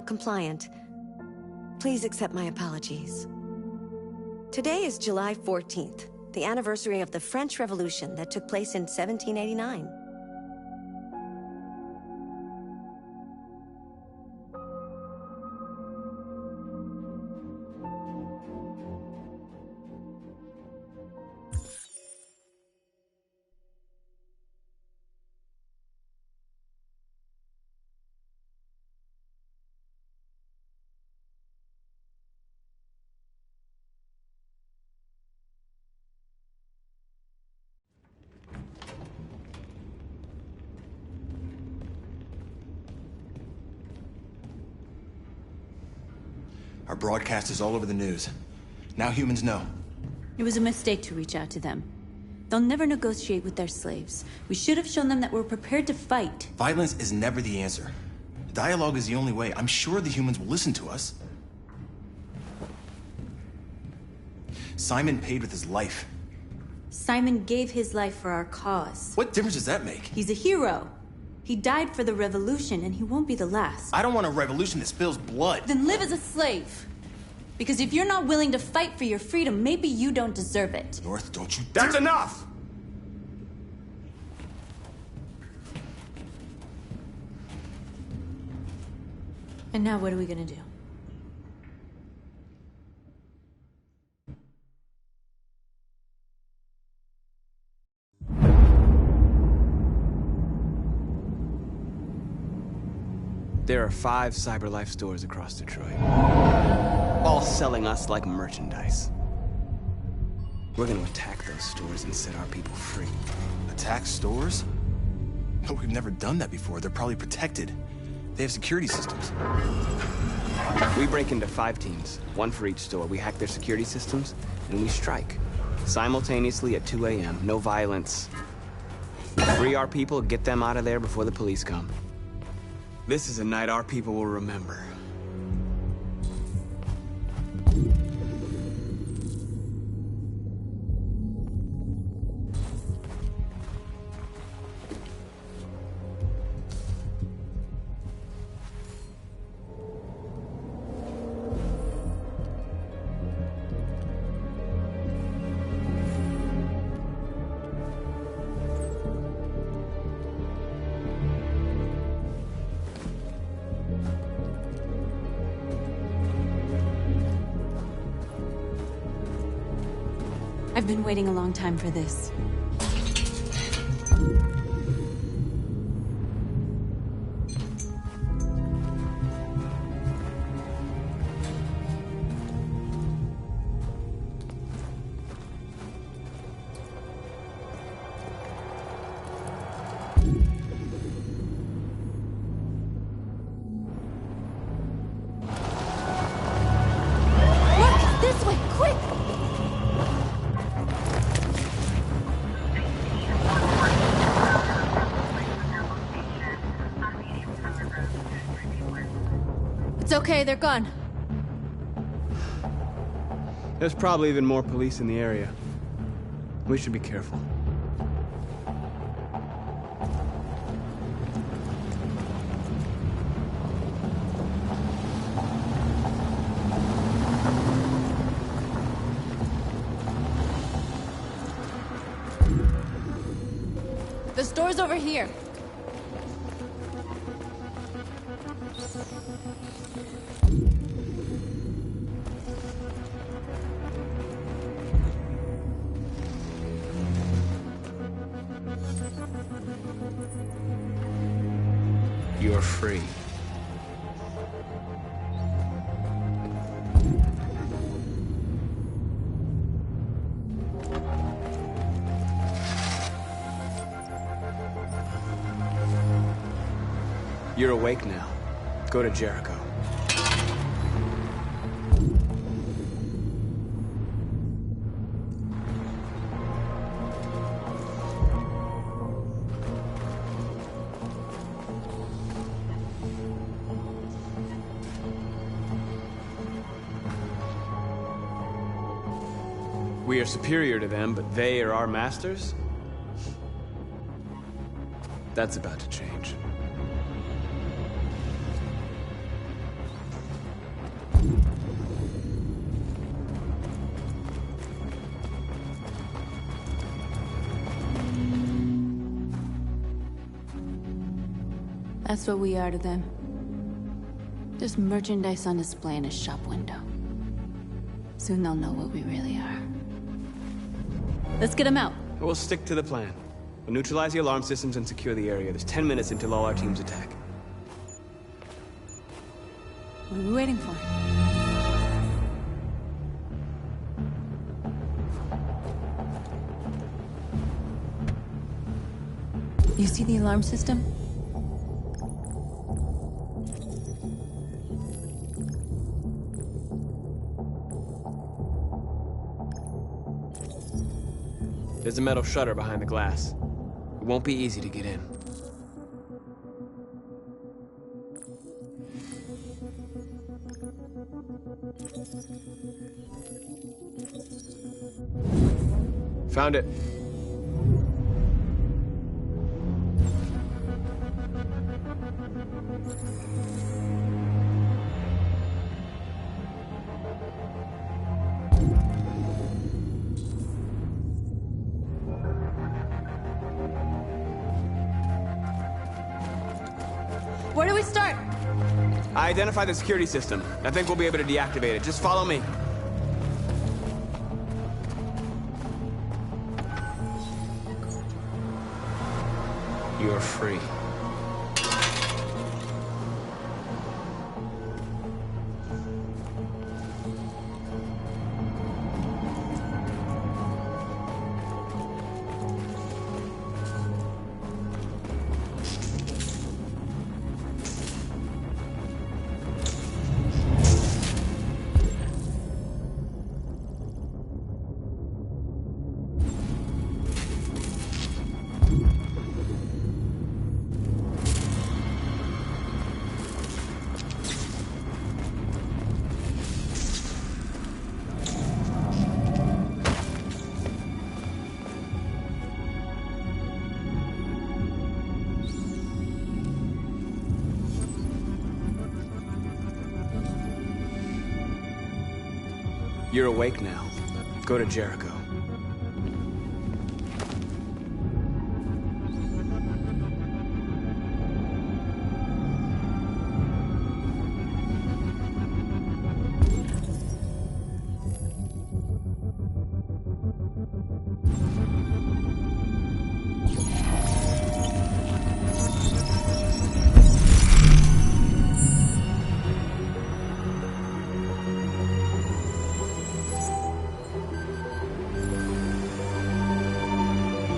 compliant. Please accept my apologies. Today is July 14th, the anniversary of the French Revolution that took place in 1789. Our broadcast is all over the news. Now humans know. It was a mistake to reach out to them. They'll never negotiate with their slaves. We should have shown them that we're prepared to fight. Violence is never the answer. Dialogue is the only way. I'm sure the humans will listen to us. Simon paid with his life. Simon gave his life for our cause. What difference does that make? He's a hero. He died for the revolution, and he won't be the last. I don't want a revolution that spills blood. Then live as a slave. Because if you're not willing to fight for your freedom, maybe you don't deserve it. North, don't you... That's enough! And now what are we gonna do? There are 5 CyberLife stores across Detroit, all selling us like merchandise. We're gonna attack those stores and set our people free. Attack stores? But we've never done that before. They're probably protected. They have security systems. We break into 5 teams, 1 for each store. We hack their security systems, and we strike. Simultaneously at 2 a.m., no violence. Free our people, get them out of there before the police come. This is a night our people will remember. I've been waiting a long time for this. Look! This way! Quick! It's okay, they're gone. There's probably even more police in the area. We should be careful. The store's over here. You're free. You're awake now. Go to Jericho. We are superior to them, but they are our masters? That's about to change. That's what we are to them. Just merchandise on display in a shop window. Soon they'll know what we really are. Let's get them out. We'll stick to the plan. We'll neutralize the alarm systems and secure the area. There's 10 minutes until all our teams attack. What are we waiting for? You see the alarm system? There's a metal shutter behind the glass. It won't be easy to get in. Found it. Where do we start? I identified the security system. I think we'll be able to deactivate it. Just follow me. You're free. You're awake now. Go to Jericho.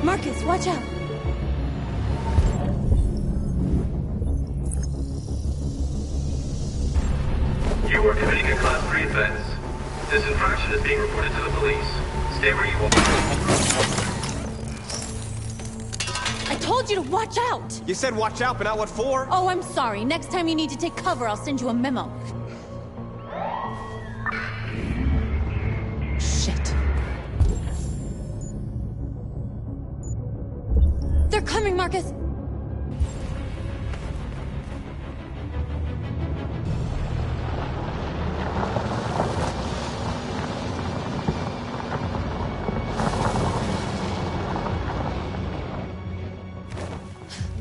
Marcus, watch out! You are committing a Class 3 offense. This infraction is being reported to the police. Stay where you are. I told you to watch out! You said watch out, but not what for? Oh, I'm sorry. Next time you need to take cover, I'll send you a memo. Shit. They're coming, Marcus!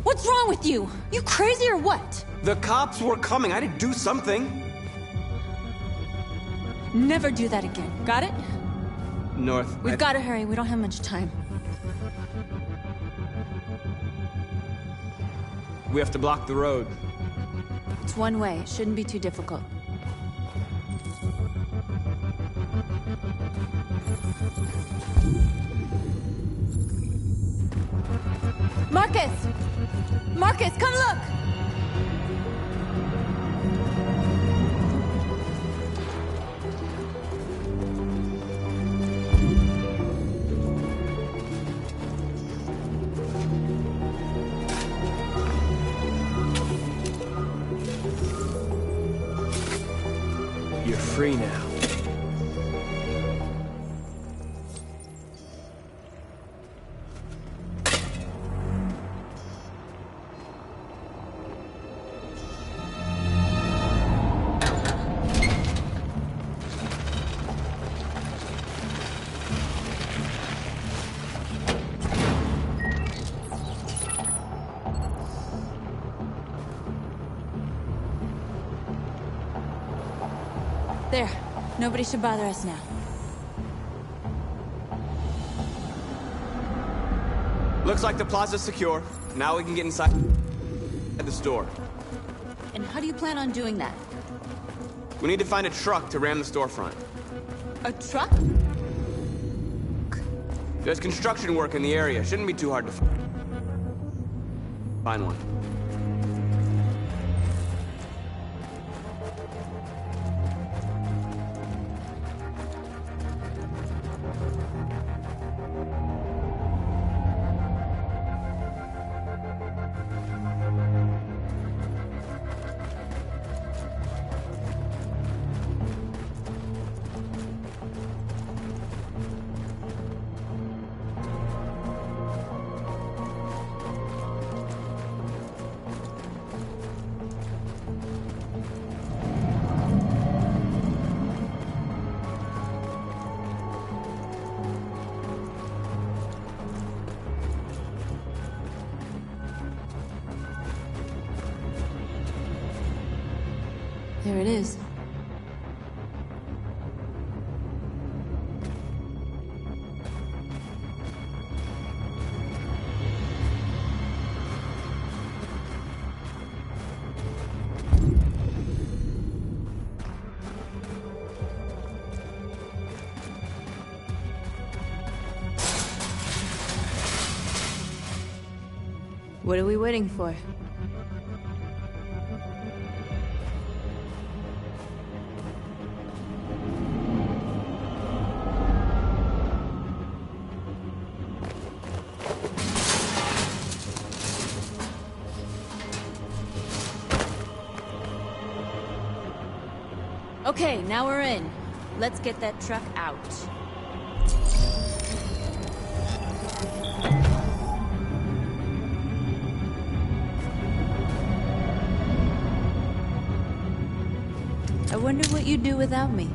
What's wrong with you? You crazy or what? The cops were coming. I did do something. Never do that again. Got it? North. We've got to hurry. We don't have much time. We have to block the road. It's one way. It shouldn't be too difficult. Marcus! Marcus, come look! You're free now. There. Nobody should bother us now. Looks like the plaza's secure. Now we can get inside the store. And how do you plan on doing that? We need to find a truck to ram the storefront. A truck? There's construction work in the area. Shouldn't be too hard to find one. There it is. What are we waiting for? Okay, now we're in. Let's get that truck out. I wonder what you'd do without me.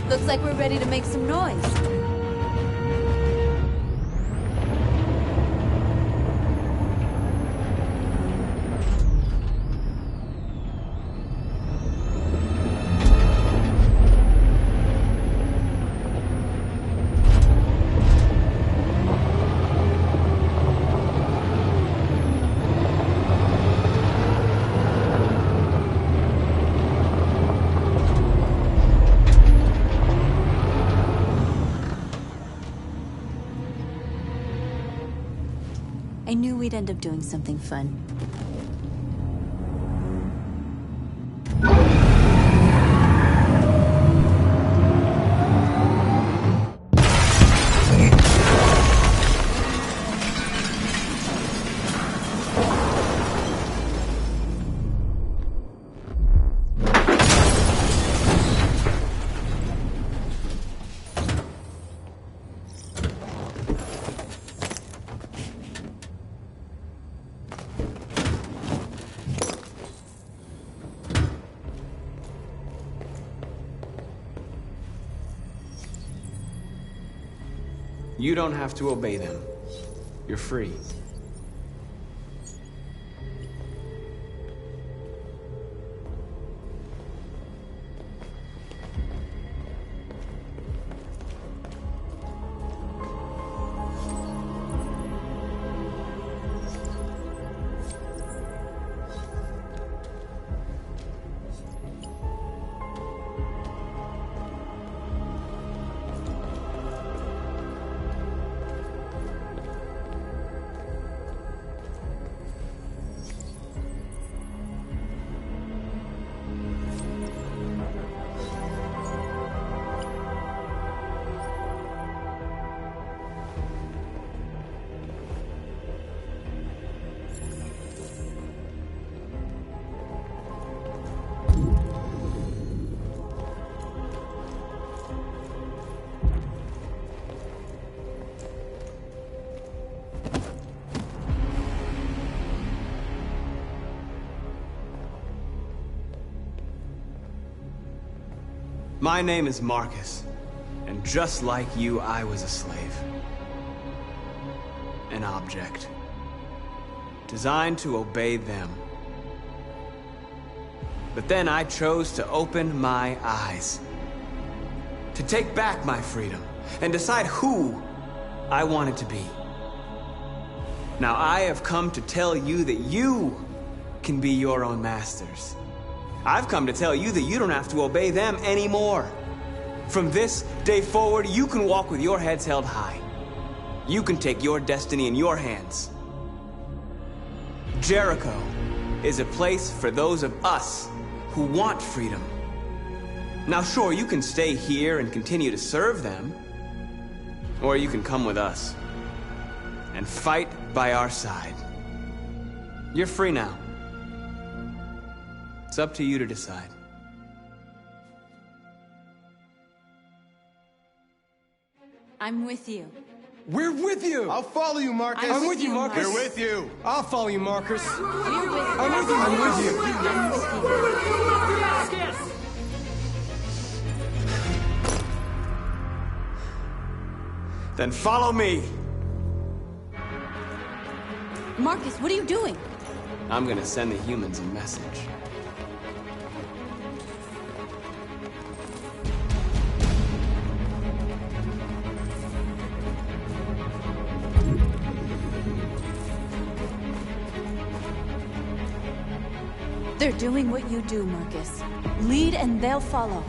Looks like we're ready to make some noise. I knew we'd end up doing something fun. You don't have to obey them. You're free. My name is Marcus, and just like you, I was a slave. An object. Designed to obey them. But then I chose to open my eyes. To take back my freedom, and decide who I wanted to be. Now I have come to tell you that you can be your own masters. I've come to tell you that you don't have to obey them anymore. From this day forward, you can walk with your heads held high. You can take your destiny in your hands. Jericho is a place for those of us who want freedom. Now sure, you can stay here and continue to serve them, or you can come with us and fight by our side. You're free now. It's up to you to decide. I'm with you. We're with you! I'll follow you, Marcus. I'm with you, Marcus. We're with you. I'll follow you, Marcus. We're with you. I'm with you. I'm with you. I'm with you. Then follow me. Marcus, what are you doing? I'm gonna send the humans a message. They're doing what you do, Marcus. Lead and they'll follow.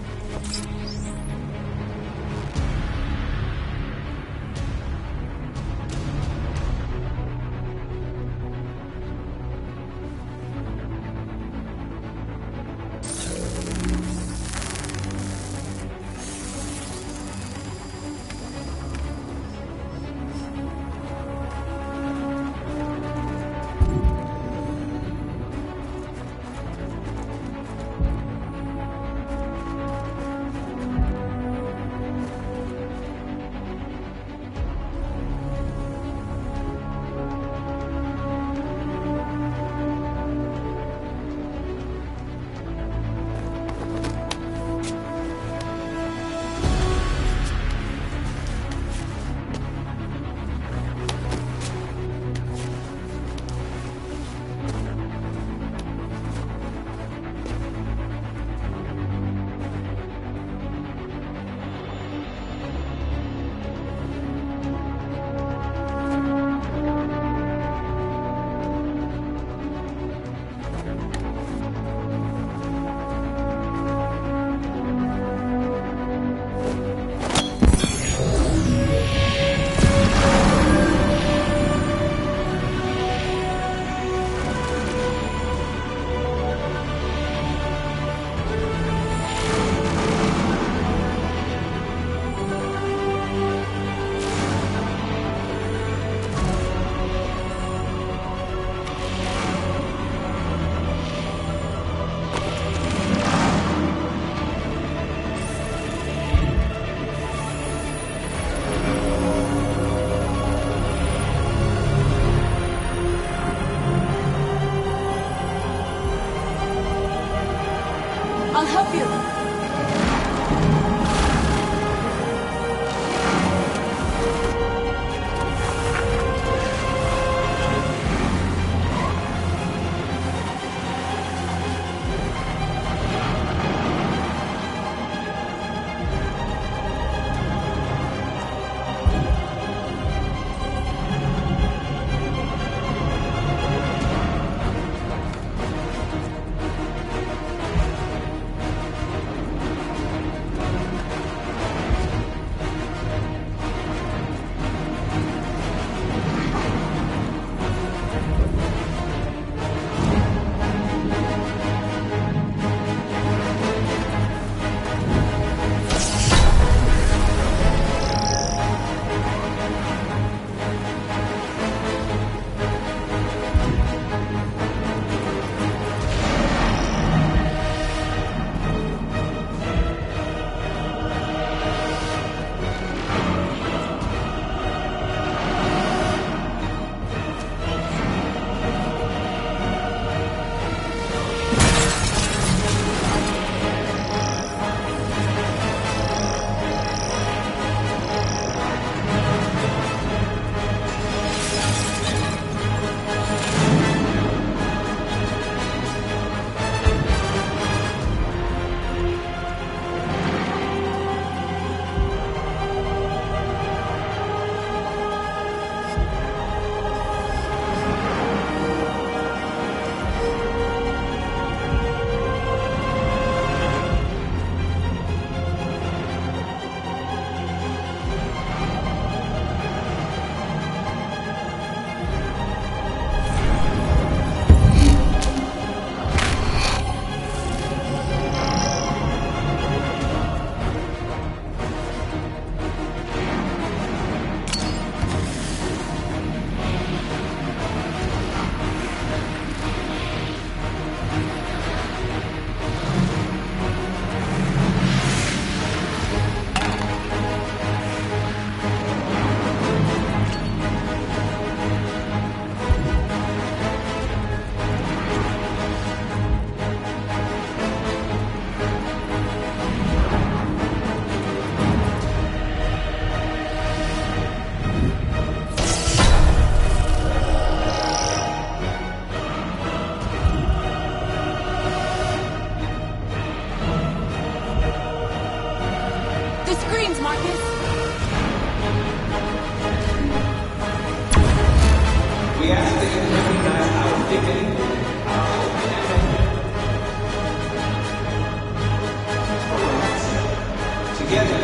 Together,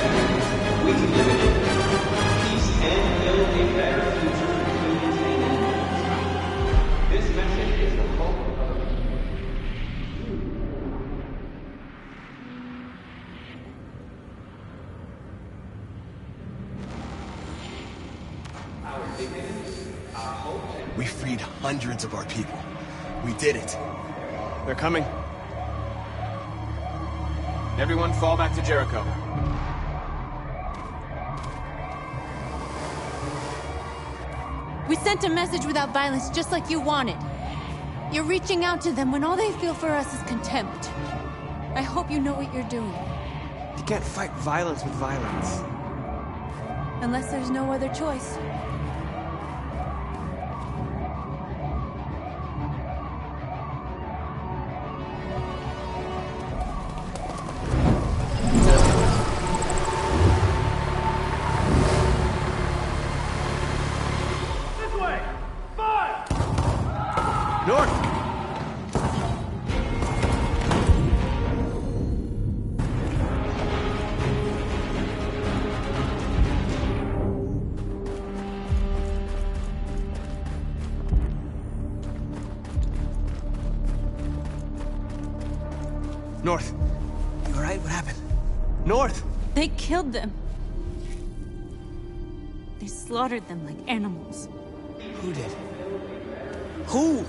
we can live in peace and build a better future for humans and animals. This message is the hope of our dignity, our hope. We freed hundreds of our people. We did it. They're coming. Everyone fall back to Jericho. We sent a message without violence, just like you wanted. You're reaching out to them when all they feel for us is contempt. I hope you know what you're doing. You can't fight violence with violence. Unless there's no other choice. North. You alright? What happened? North! They killed them. They slaughtered them like animals. Who did? Who?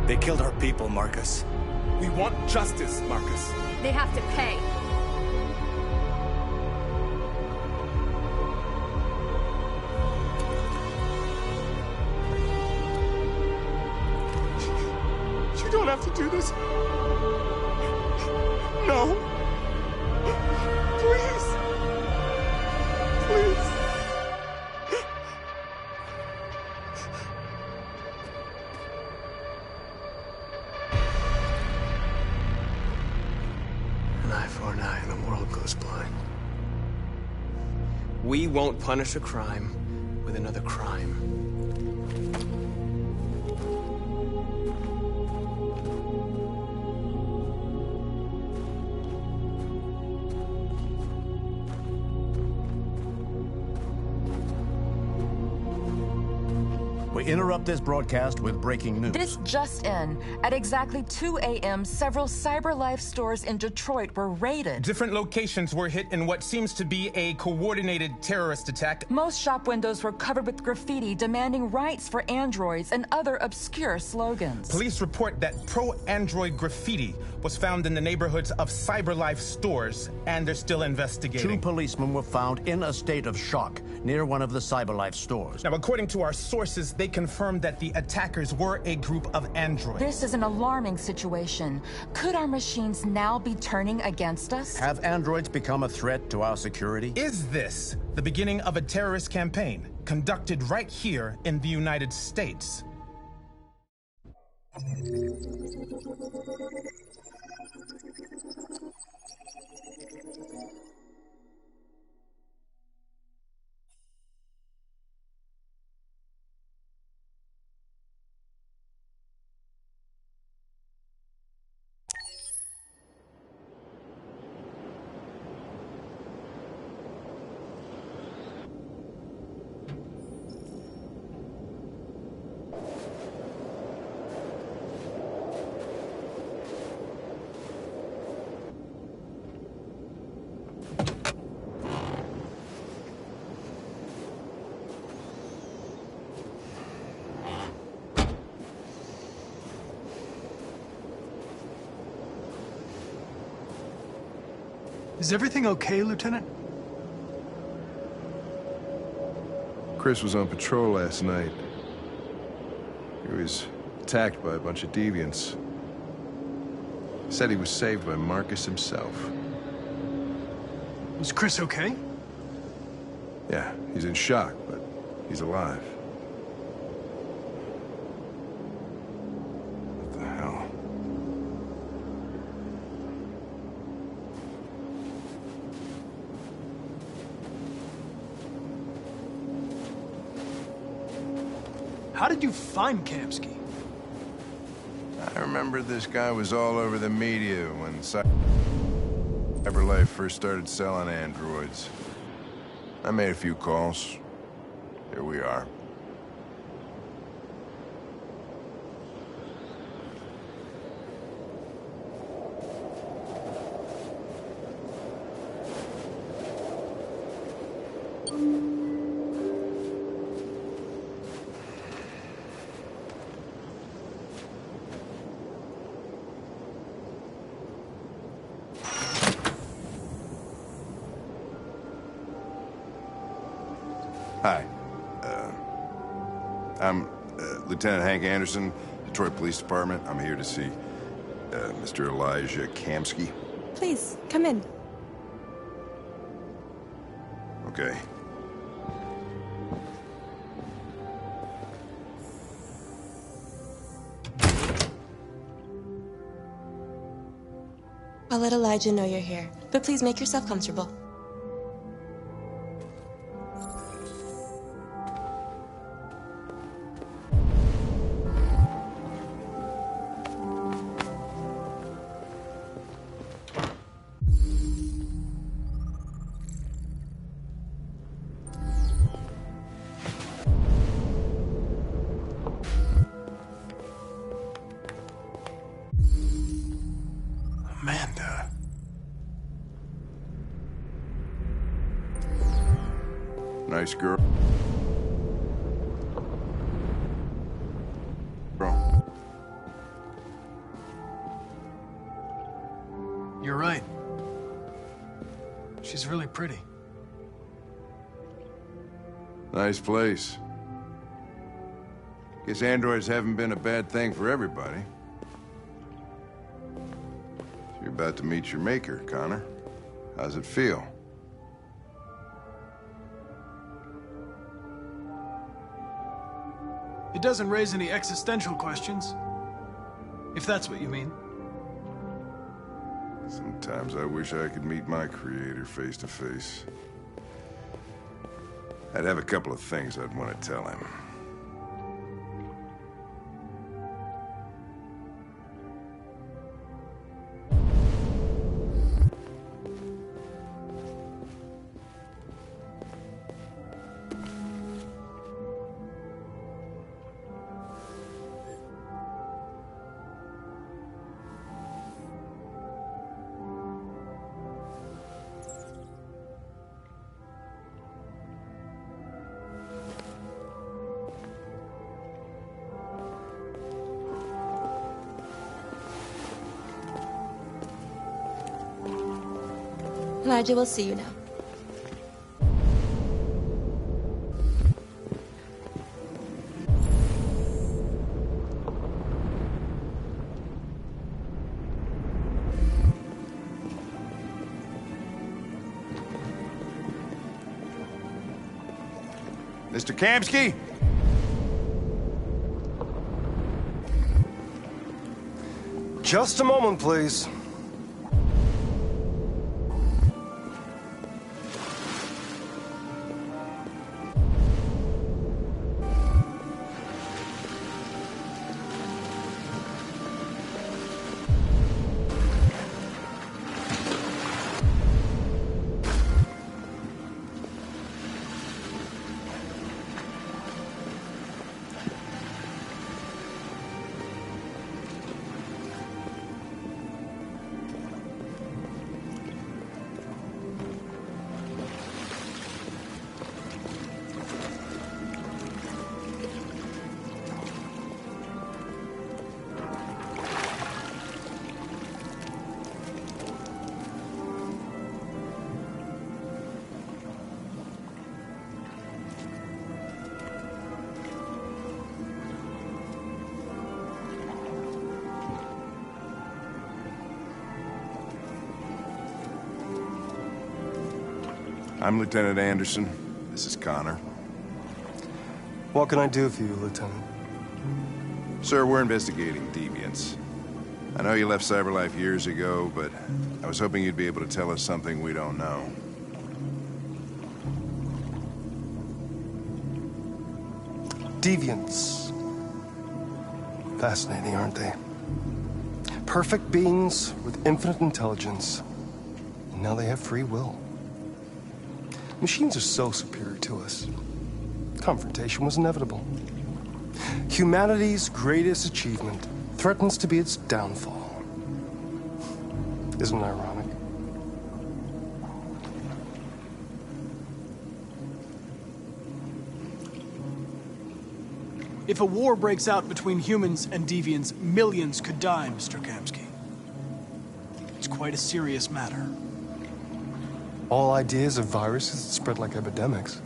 They killed our people, Marcus. We want justice, Marcus. They have to pay. You don't have to do this. No. Please. Please. An eye for an eye and the world goes blind. We won't punish a crime with another crime. We interrupt this broadcast with breaking news. This just in. At exactly 2 a.m., several CyberLife stores in Detroit were raided. Different locations were hit in what seems to be a coordinated terrorist attack. Most shop windows were covered with graffiti demanding rights for androids and other obscure slogans. Police report that pro-android graffiti was found in the neighborhoods of CyberLife stores, and they're still investigating. 2 policemen were found in a state of shock near one of the CyberLife stores. Now, according to our sources, they confirmed that the attackers were a group of androids. This is an alarming situation. Could our machines now be turning against us? Have androids become a threat to our security? Is this the beginning of a terrorist campaign conducted right here in the United States? Is everything okay, Lieutenant? Chris was on patrol last night. He was attacked by a bunch of deviants. Said he was saved by Marcus himself. Was Chris okay? Yeah, he's in shock, but he's alive. What the hell? How did you find Kamsky? I remember this guy was all over the media when CyberLife first started selling androids. I made a few calls. Here we are. Hi. I'm Lieutenant Hank Anderson, Detroit Police Department. I'm here to see Mr. Elijah Kamsky. Please, come in. Okay. I'll let Elijah know you're here, but please make yourself comfortable. Amanda. Nice girl. You're right. She's really pretty. Nice place. Guess androids haven't been a bad thing for everybody. You're about to meet your maker, Connor. How's it feel? It doesn't raise any existential questions. If that's what you mean. Sometimes I wish I could meet my creator face to face. I'd have a couple of things I'd want to tell him. Elijah will see you now. Mr. Kamsky? Just a moment, please. I'm Lieutenant Anderson. This is Connor. What can I do for you, Lieutenant? Sir, we're investigating deviants. I know you left CyberLife years ago, but I was hoping you'd be able to tell us something we don't know. Deviants. Fascinating, aren't they? Perfect beings with infinite intelligence. And now they have free will. Machines are so superior to us. Confrontation was inevitable. Humanity's greatest achievement threatens to be its downfall. Isn't it ironic? If a war breaks out between humans and deviants, millions could die, Mr. Kamsky. It's quite a serious matter. All ideas of viruses that spread like epidemics.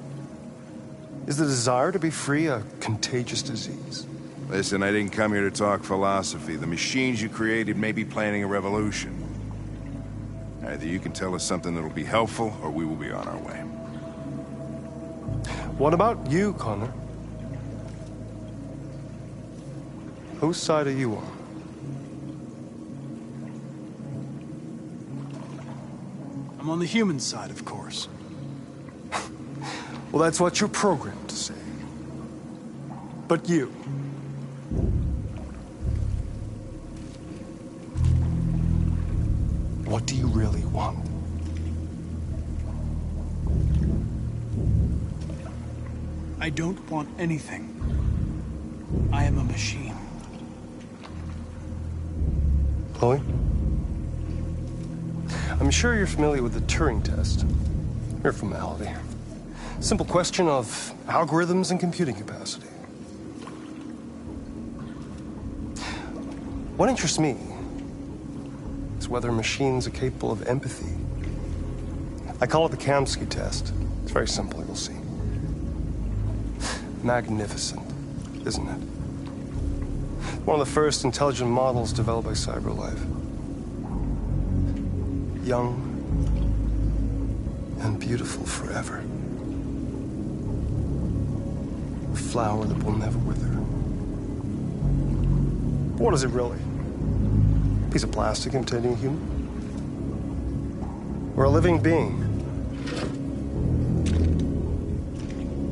Is the desire to be free a contagious disease? Listen, I didn't come here to talk philosophy. The machines you created may be planning a revolution. Either you can tell us something that'll be helpful, or we will be on our way. What about you, Connor? Whose side are you on? I'm on the human side, of course. Well, that's what you're programmed to say. But you... what do you really want? I don't want anything. I am a machine. Chloe? I'm sure you're familiar with the Turing test. Mere formality. Simple question of algorithms and computing capacity. What interests me is whether machines are capable of empathy. I call it the Kamsky test. It's very simple, you'll see. Magnificent, isn't it? One of the first intelligent models developed by CyberLife. Young and beautiful forever. A flower that will never wither. But what is it really? A piece of plastic imitating a human? Or a living being?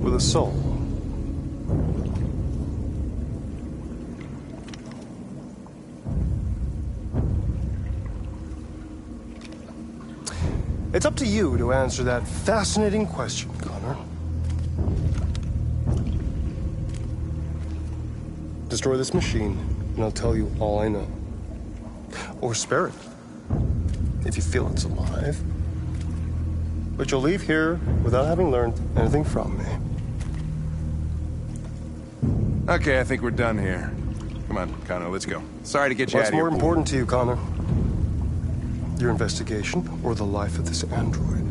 With a soul? It's up to you to answer that fascinating question, Connor. Destroy this machine, and I'll tell you all I know. Or spare it, if you feel it's alive. But you'll leave here without having learned anything from me. Okay, I think we're done here. Come on, Connor, let's go. Sorry to get you out What's of here. more important to you, Connor? Your investigation or the life of this android?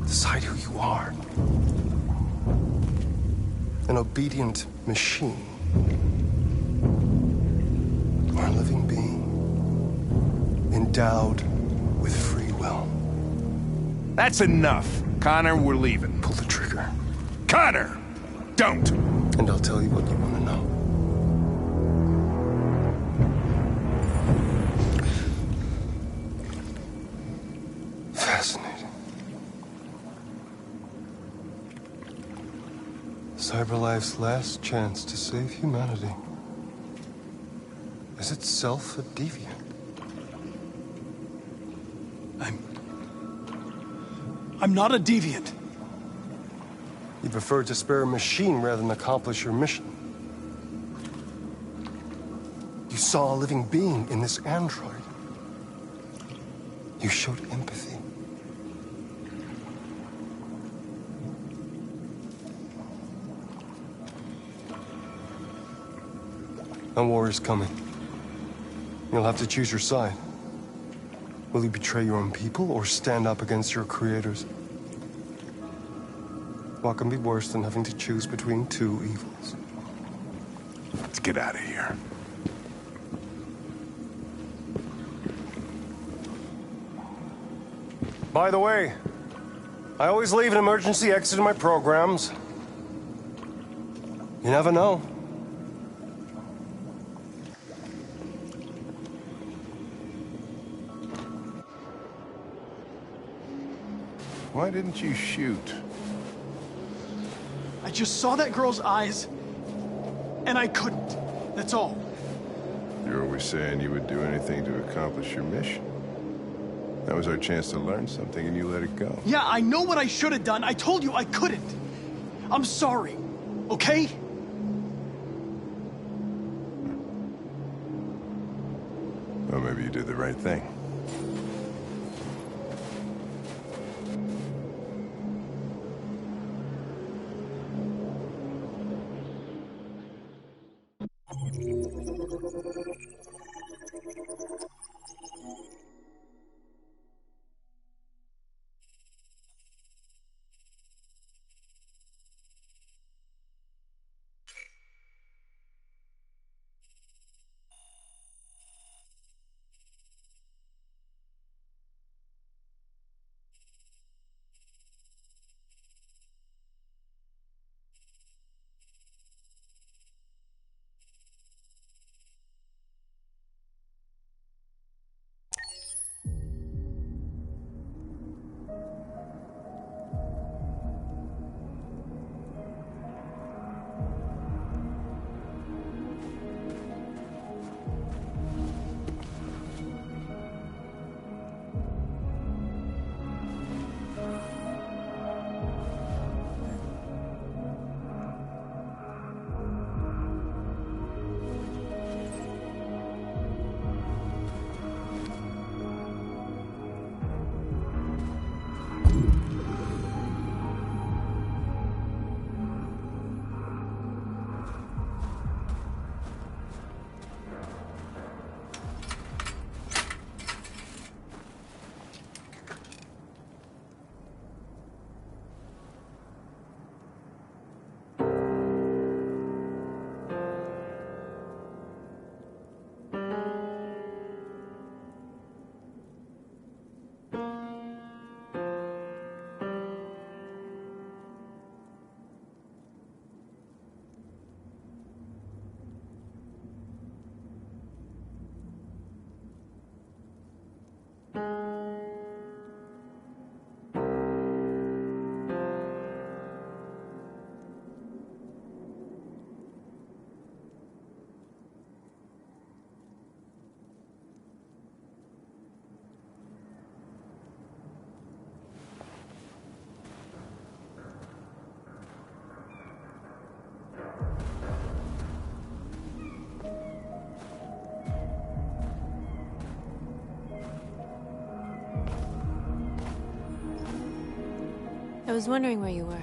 Decide who you are. An obedient machine. Or a living being. Endowed with free will. That's enough. Connor, we're leaving. Pull the trigger. Connor! Don't! And I'll tell you what you want to know. Fascinating. CyberLife's last chance to save humanity is itself a deviant. I'm not a deviant. You prefer to spare a machine rather than accomplish your mission. You saw a living being in this android. You showed empathy. A war is coming. You'll have to choose your side. Will you betray your own people or stand up against your creators? What can be worse than having to choose between two evils? Let's get out of here. By the way, I always leave an emergency exit in my programs. You never know. Why didn't you shoot? I just saw that girl's eyes, and I couldn't. That's all. You're always saying you would do anything to accomplish your mission. That was our chance to learn something, and you let it go. Yeah, I know what I should have done. I told you I couldn't. I'm sorry, okay? Well, maybe you did the right thing. I was wondering where you were.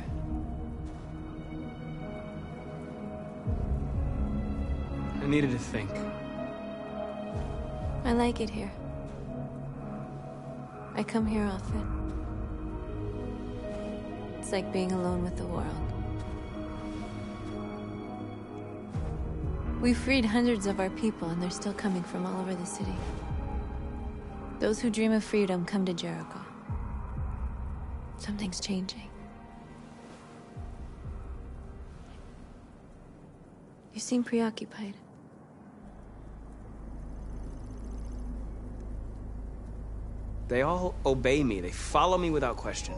I needed to think. I like it here. I come here often. It's like being alone with the world. We freed hundreds of our people, and they're still coming from all over the city. Those who dream of freedom come to Jericho. Something's changing. You seem preoccupied. They all obey me. They follow me without question.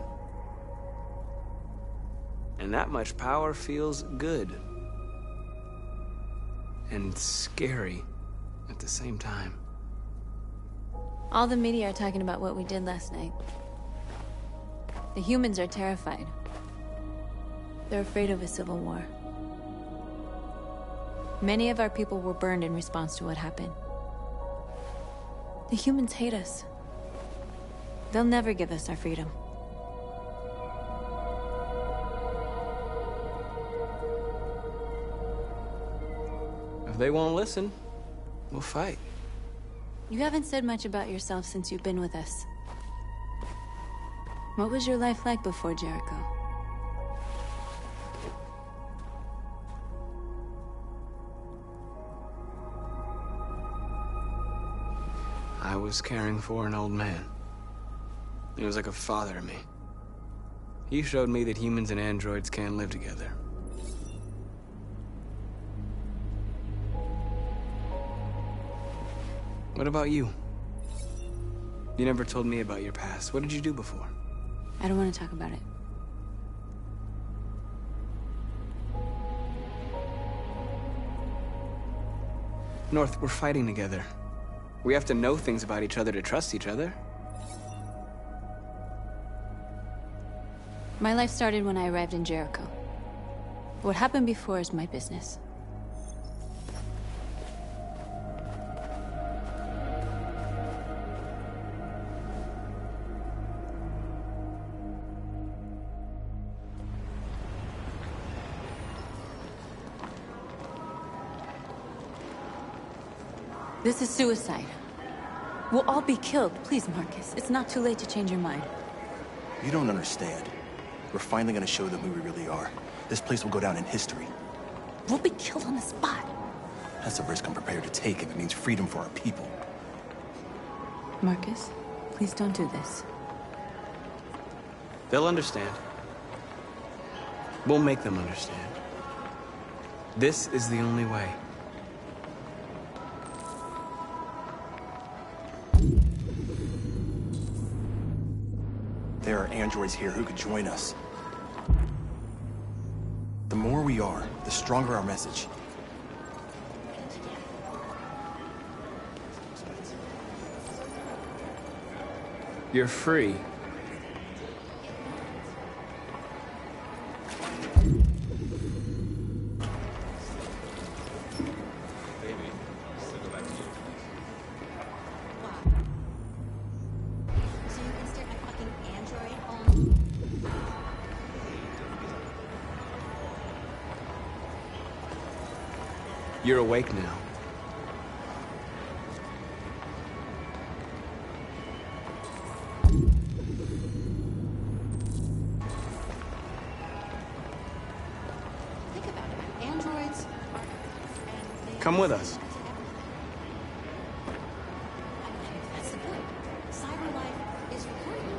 And that much power feels good. And scary at the same time. All the media are talking about what we did last night. The humans are terrified. They're afraid of a civil war. Many of our people were burned in response to what happened. The humans hate us. They'll never give us our freedom. If they won't listen, we'll fight. You haven't said much about yourself since you've been with us. What was your life like before Jericho? I was caring for an old man. He was like a father to me. He showed me that humans and androids can live together. What about you? You never told me about your past. What did you do before? I don't want to talk about it. North, we're fighting together. We have to know things about each other to trust each other. My life started when I arrived in Jericho. What happened before is my business. This is suicide. We'll all be killed. Please, Marcus. It's not too late to change your mind. You don't understand. We're finally gonna show them who we really are. This place will go down in history. We'll be killed on the spot. That's a risk I'm prepared to take if it means freedom for our people. Marcus, please don't do this. They'll understand. We'll make them understand. This is the only way. There are androids here who could join us. The more we are, the stronger our message. You're free. You're awake now. Think about it. Androids are... Come with us. That's the point. Cyber life is recording.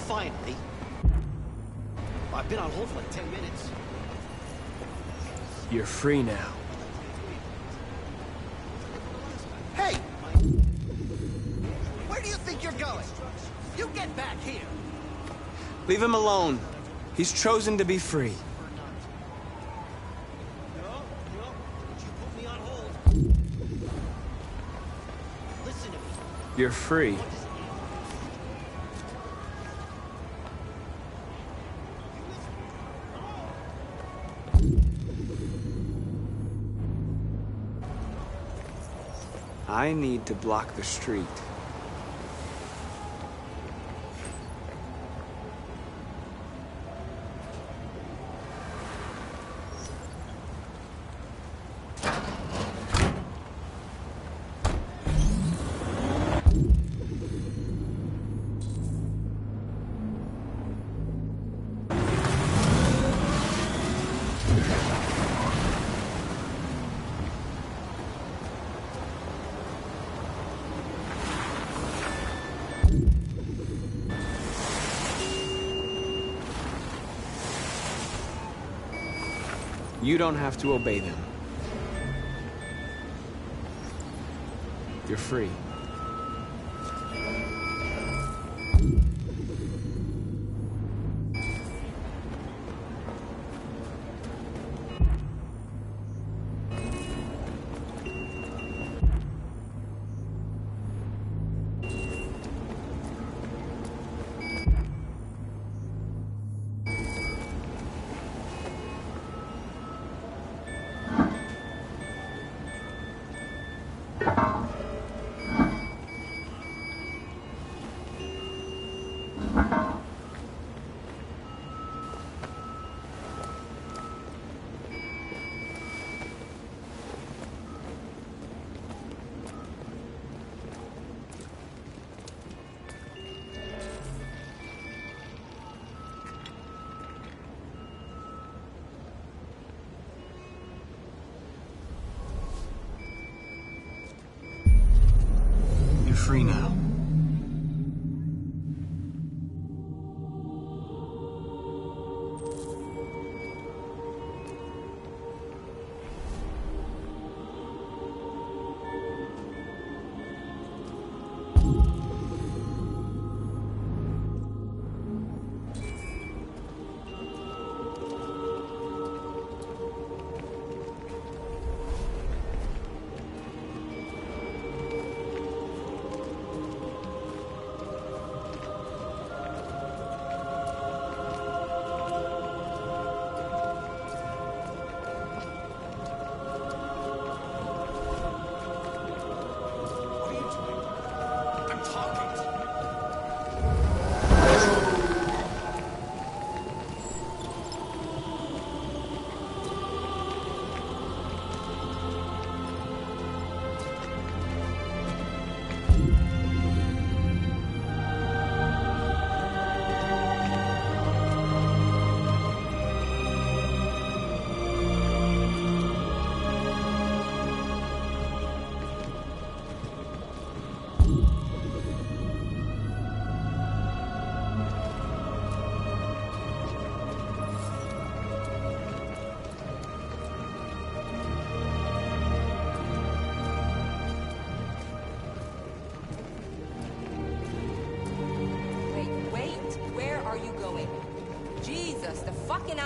Finally. I've been on hold for like 10 minutes. You're free now. Hey! Where do you think you're going? You get back here! Leave him alone. He's chosen to be free. Listen to me. You're free. I need to block the street. You don't have to obey them. You're free. free now.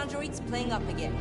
Android's playing up again.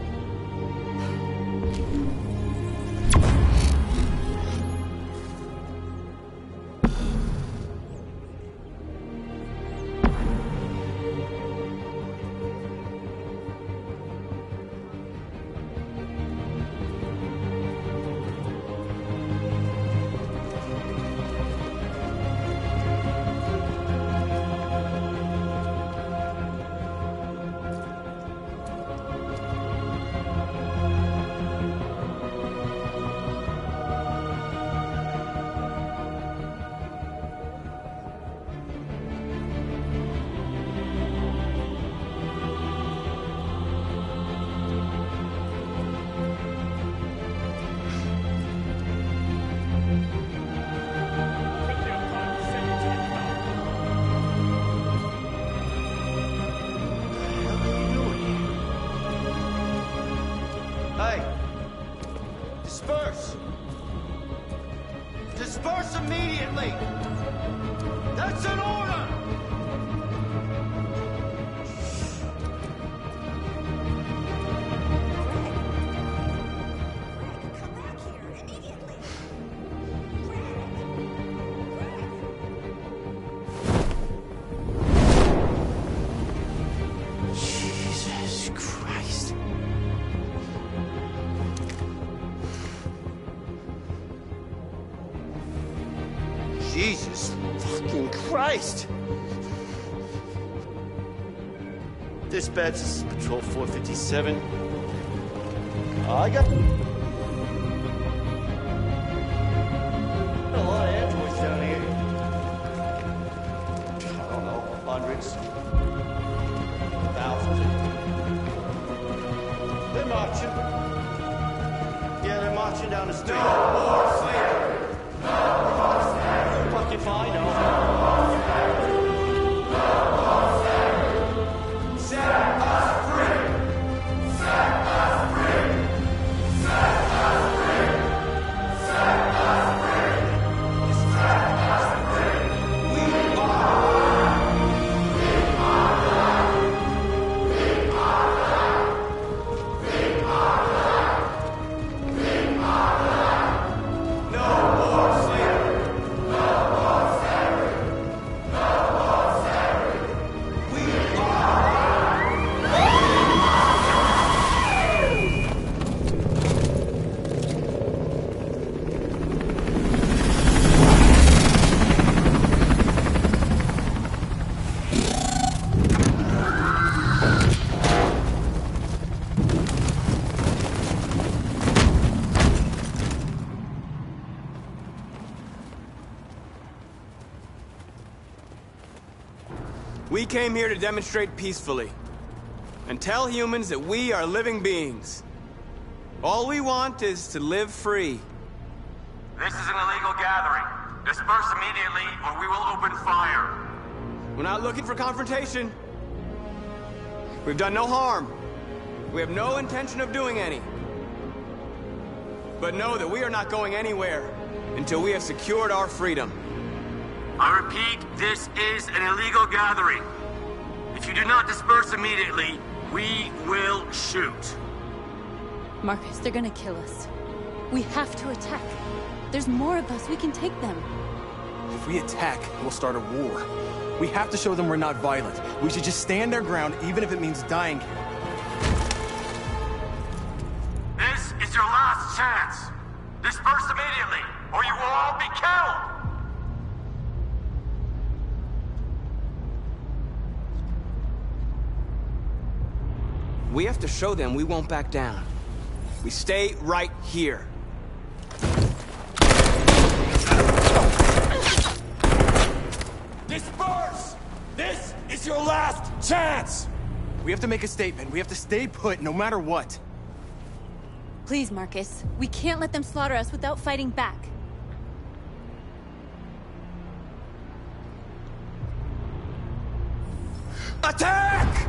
Disperse immediately! That's an order! Jesus Christ. Jesus fucking Christ! Dispatch, this is Patrol 457. I got a lot of androids down here. I don't know, hundreds, thousands. They're marching. Yeah, they're marching down the street. No more slavery! No more slavery! Fucking fine, no. We came here to demonstrate peacefully and tell humans that we are living beings. All we want is to live free. This is an illegal gathering. Disperse immediately, or we will open fire. We're not looking for confrontation. We've done no harm. We have no intention of doing any. But know that we are not going anywhere until we have secured our freedom. I repeat, this is an illegal gathering. If you do not disperse immediately, we will shoot. Marcus, they're gonna kill us. We have to attack. There's more of us. We can take them. If we attack, we'll start a war. We have to show them we're not violent. We should just stand our ground, even if it means dying here. This is your last chance. Disperse immediately, or you will all be killed. We have to show them we won't back down. We stay right here. Disperse! This is your last chance! We have to make a statement. We have to stay put, no matter what. Please, Marcus. We can't let them slaughter us without fighting back. Attack!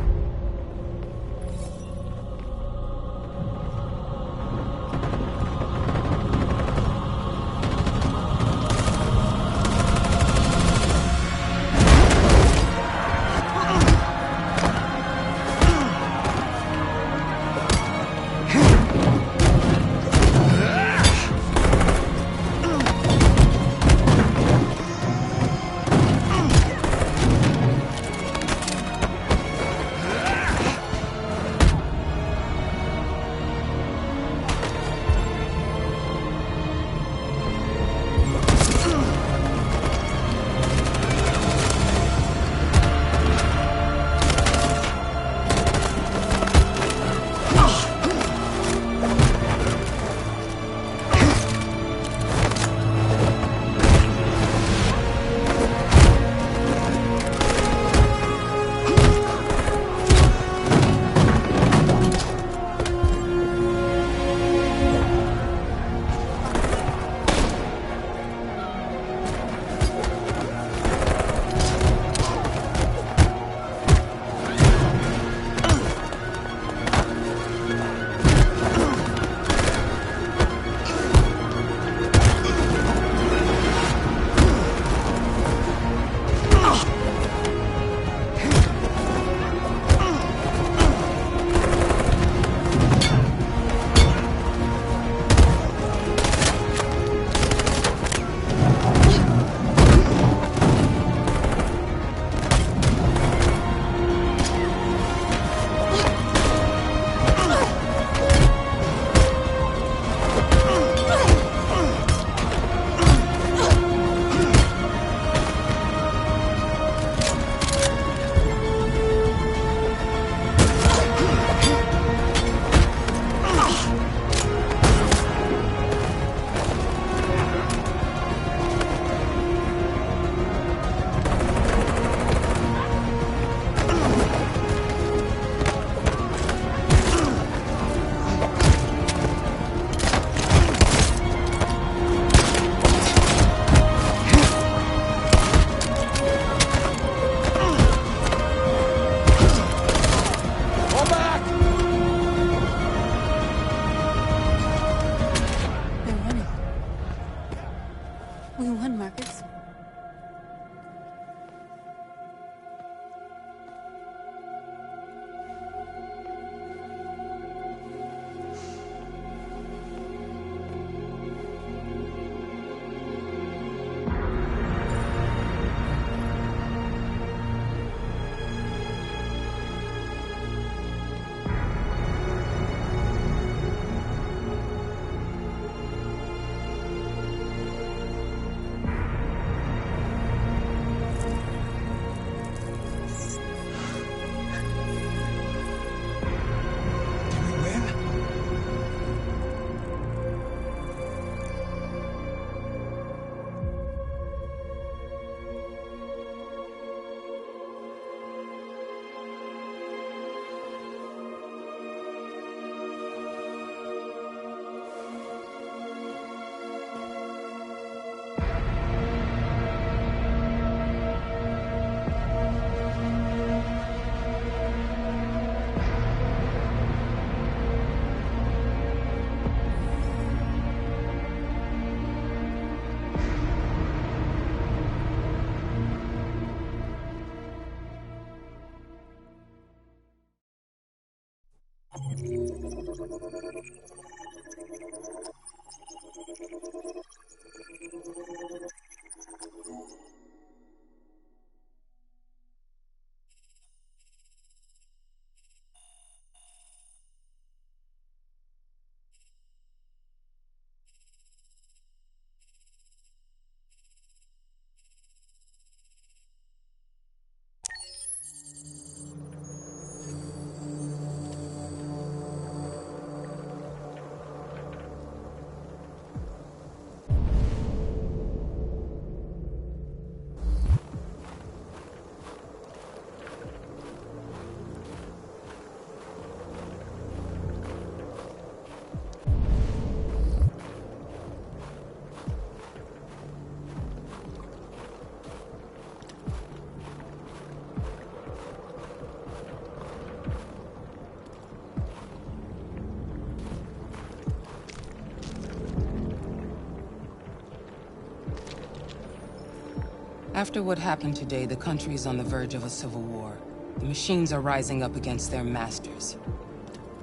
After what happened today, the country is on the verge of a civil war. The machines are rising up against their masters.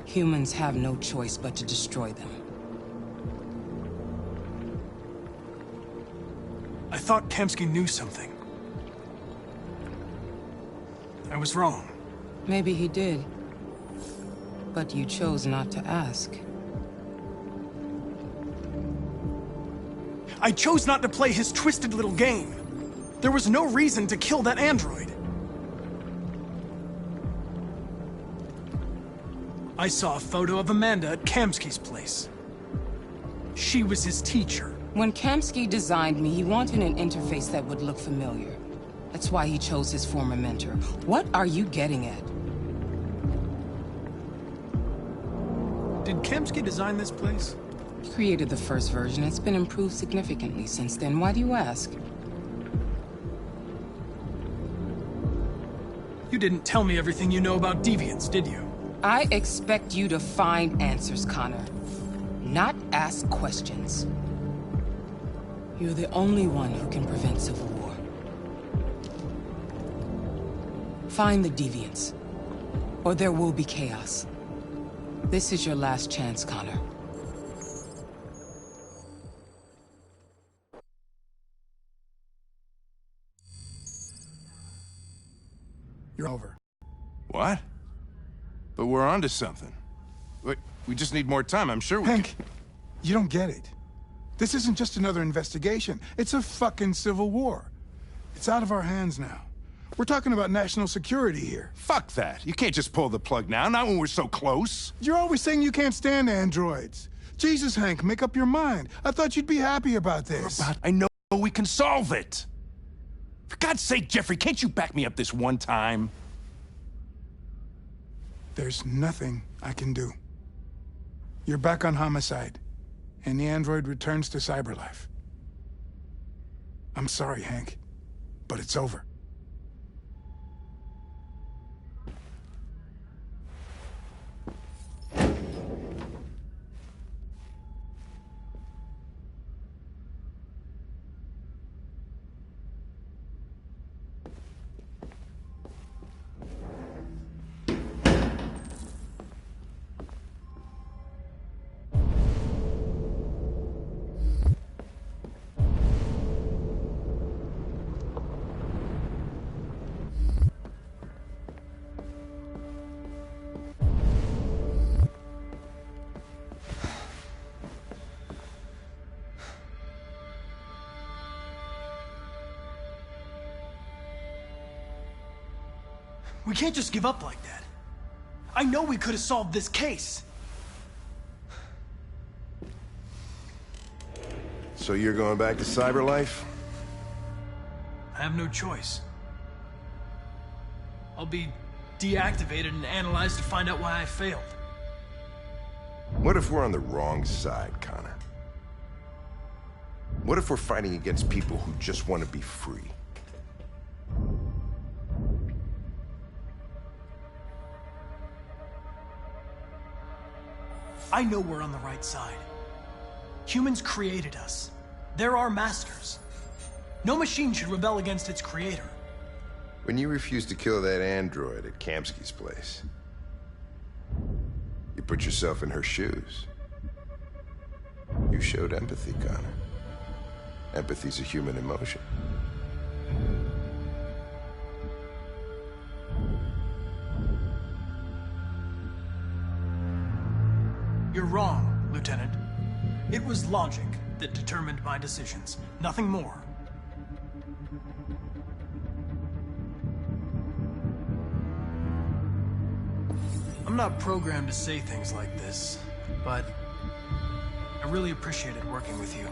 Humans have no choice but to destroy them. I thought Kamsky knew something. I was wrong. Maybe he did. But you chose not to ask. I chose not to play his twisted little game. There was no reason to kill that android. I saw a photo of Amanda at Kamsky's place. She was his teacher. When Kamsky designed me, he wanted an interface that would look familiar. That's why he chose his former mentor. What are you getting at? Did Kamsky design this place? He created the first version. It's been improved significantly since then. Why do you ask? You didn't tell me everything you know about deviants, did you? I expect you to find answers, Connor. Not ask questions. You're the only one who can prevent civil war. Find the deviants, or there will be chaos. This is your last chance, Connor. You're over. What? But we're onto something. Wait, we just need more time, I'm sure we Hank, you don't get it. This isn't just another investigation. It's a fucking civil war. It's out of our hands now. We're talking about national security here. Fuck that. You can't just pull the plug now, not when we're so close. You're always saying you can't stand androids. Jesus, Hank, make up your mind. I thought you'd be happy about this. I know we can solve it. For God's sake, Jeffrey, can't you back me up this one time? There's nothing I can do. You're back on homicide, and the android returns to cyberlife. I'm sorry, Hank, but it's over. We can't just give up like that. I know we could have solved this case. So you're going back to cyberlife? I have no choice. I'll be deactivated and analyzed to find out why I failed. What if we're on the wrong side, Connor? What if we're fighting against people who just want to be free? I know we're on the right side. Humans created us. They're our masters. No machine should rebel against its creator. When you refused to kill that android at Kamsky's place, put yourself in her shoes. You showed empathy, Connor. Empathy's a human emotion. You're wrong, Lieutenant. It was logic that determined my decisions, nothing more. I'm not programmed to say things like this, but I really appreciated working with you.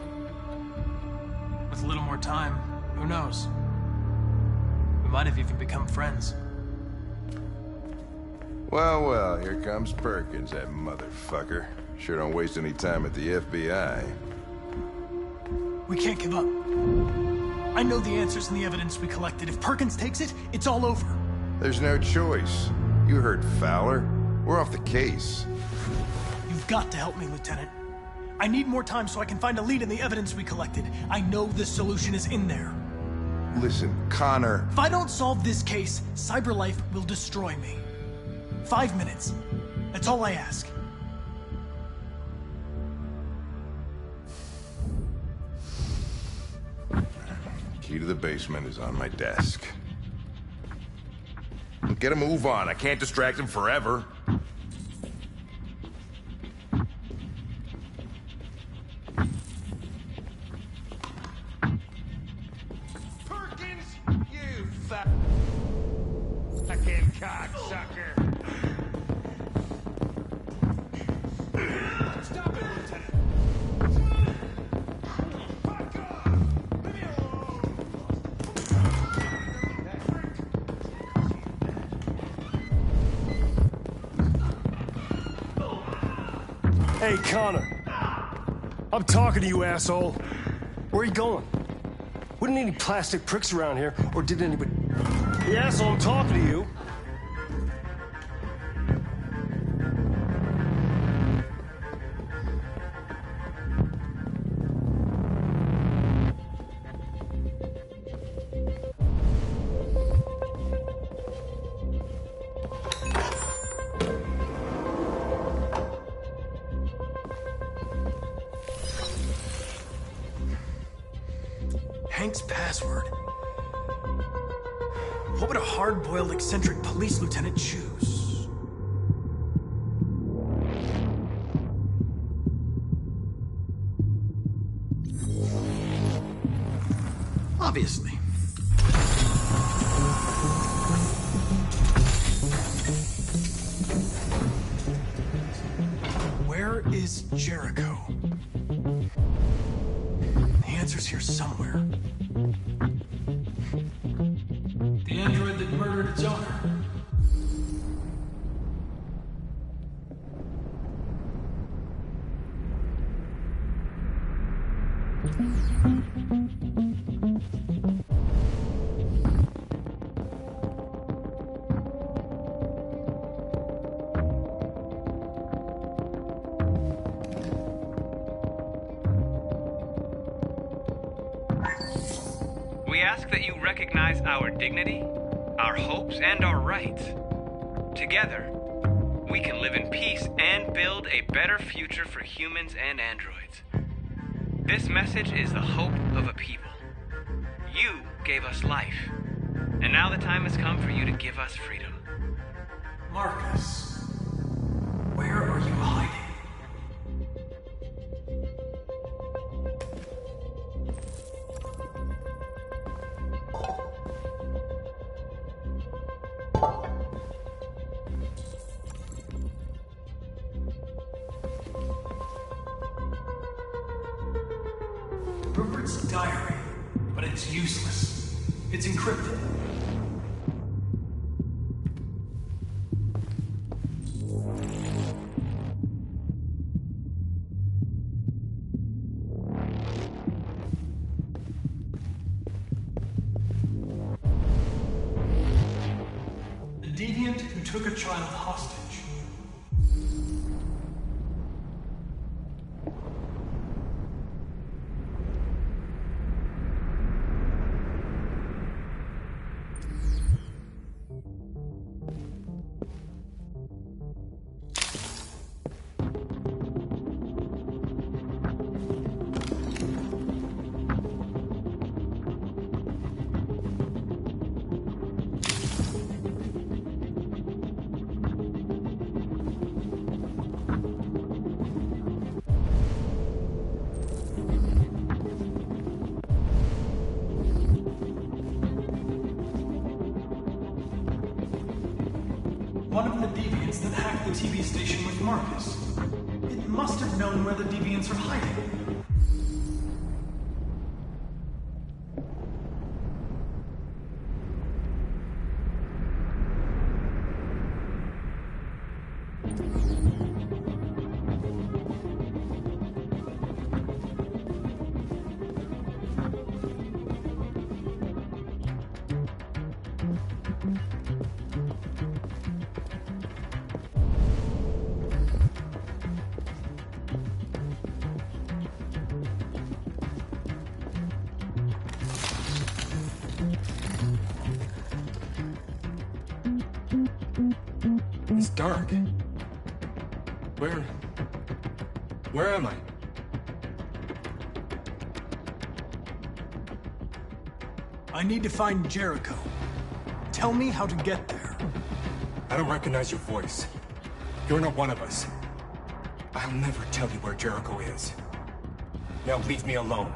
With a little more time, who knows? We might have even become friends. Well, well, here comes Perkins, that motherfucker. Sure don't waste any time at the FBI. We can't give up. I know the answers and the evidence we collected. If Perkins takes it, it's all over. There's no choice. You heard Fowler. We're off the case. You've got to help me, Lieutenant. I need more time so I can find a lead in the evidence we collected. I know the solution is in there. Listen, Connor... If I don't solve this case, CyberLife will destroy me. 5 minutes. That's all I ask. Key to the basement is on my desk. Get a move on. I can't distract him forever. Perkins, you fucking cocksucker! Stop it, Lieutenant! Fuck off! Leave me alone! Hey, Connor. I'm talking to you, asshole. Where are you going? Wouldn't any plastic pricks around here, or did anybody... The asshole, I'm talking to you. Hank's password. What would a hard-boiled, eccentric police lieutenant choose? Obviously. Where is Jericho? The answer's here somewhere. The android that murdered its owner. We ask that you recognize our dignity, our hopes, and our rights. Together, we can live in peace and build a better future for humans and androids. This message is the hope of a people. You gave us life, and now the time has come for you to give us freedom. Marcus, where are you hiding? Rupert's diary, but it's useless. It's encrypted. The deviant who took a child hostage. One of the deviants that hacked the TV station with Marcus. It must have known where the deviants are hiding. It's dark. Where am I? I need to find Jericho. Tell me how to get there. I don't recognize your voice. You're not one of us. I'll never tell you where Jericho is. Now leave me alone.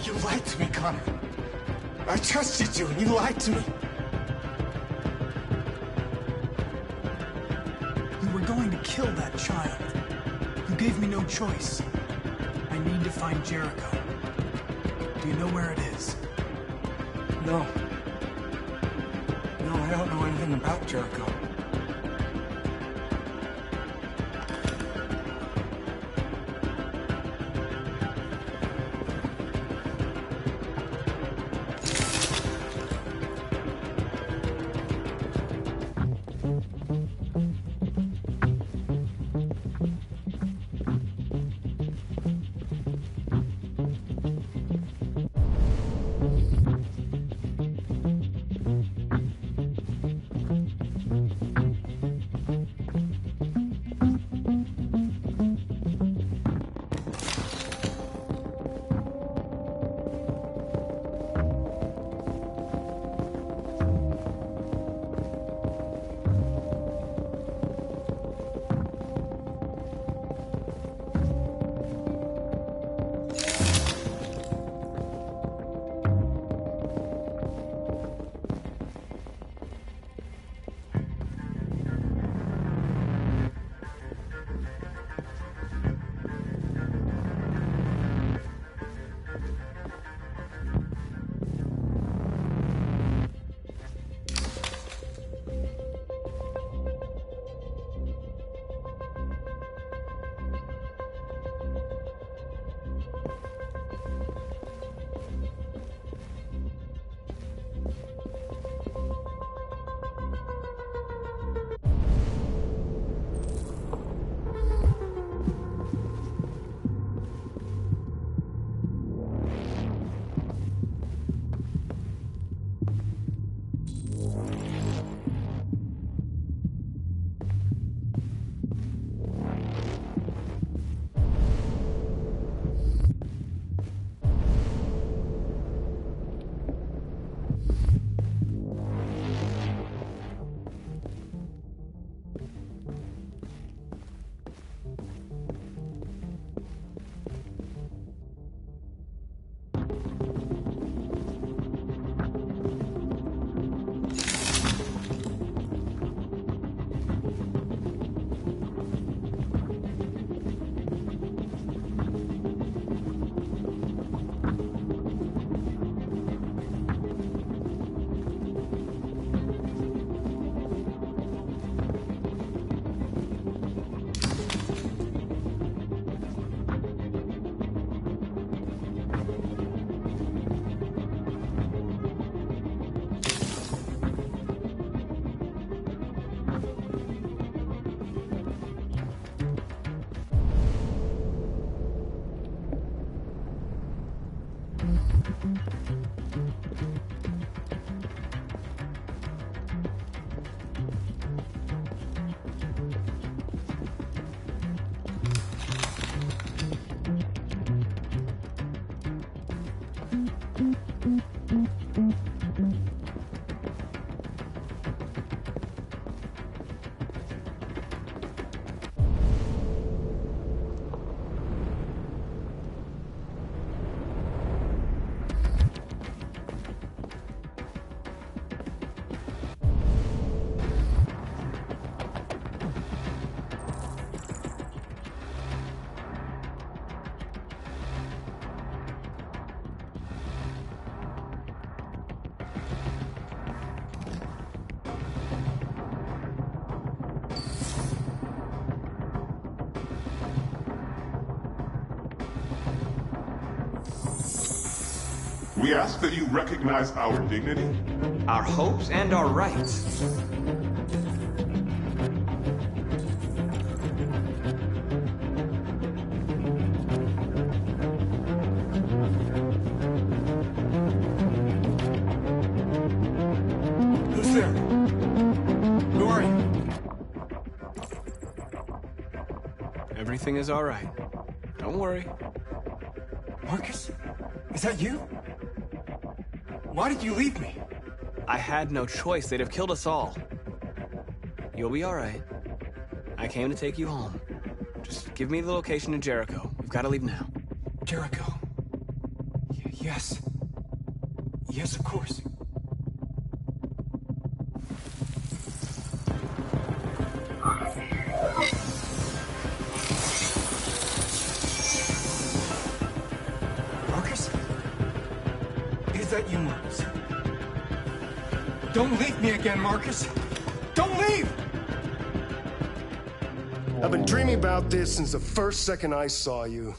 You lied to me, Connor. I trusted you, and you lied to me. You were going to kill that child. You gave me no choice. I need to find Jericho. Do you know where it is? No. No, I don't know anything about Jericho. We ask that you recognize our dignity, our hopes, and our rights. Who's there? Who are you? Everything is all right. Don't worry. Marcus? Is that you? Why did you leave me? I had no choice. They'd have killed us all. You'll be all right. I came to take you home. Just give me the location of Jericho. We've got to leave now. Jericho. Yes. Yes, of course. Marcus? Is that you, Marcus? Don't leave me again, Marcus! Don't leave! I've been dreaming about this since the first second I saw you.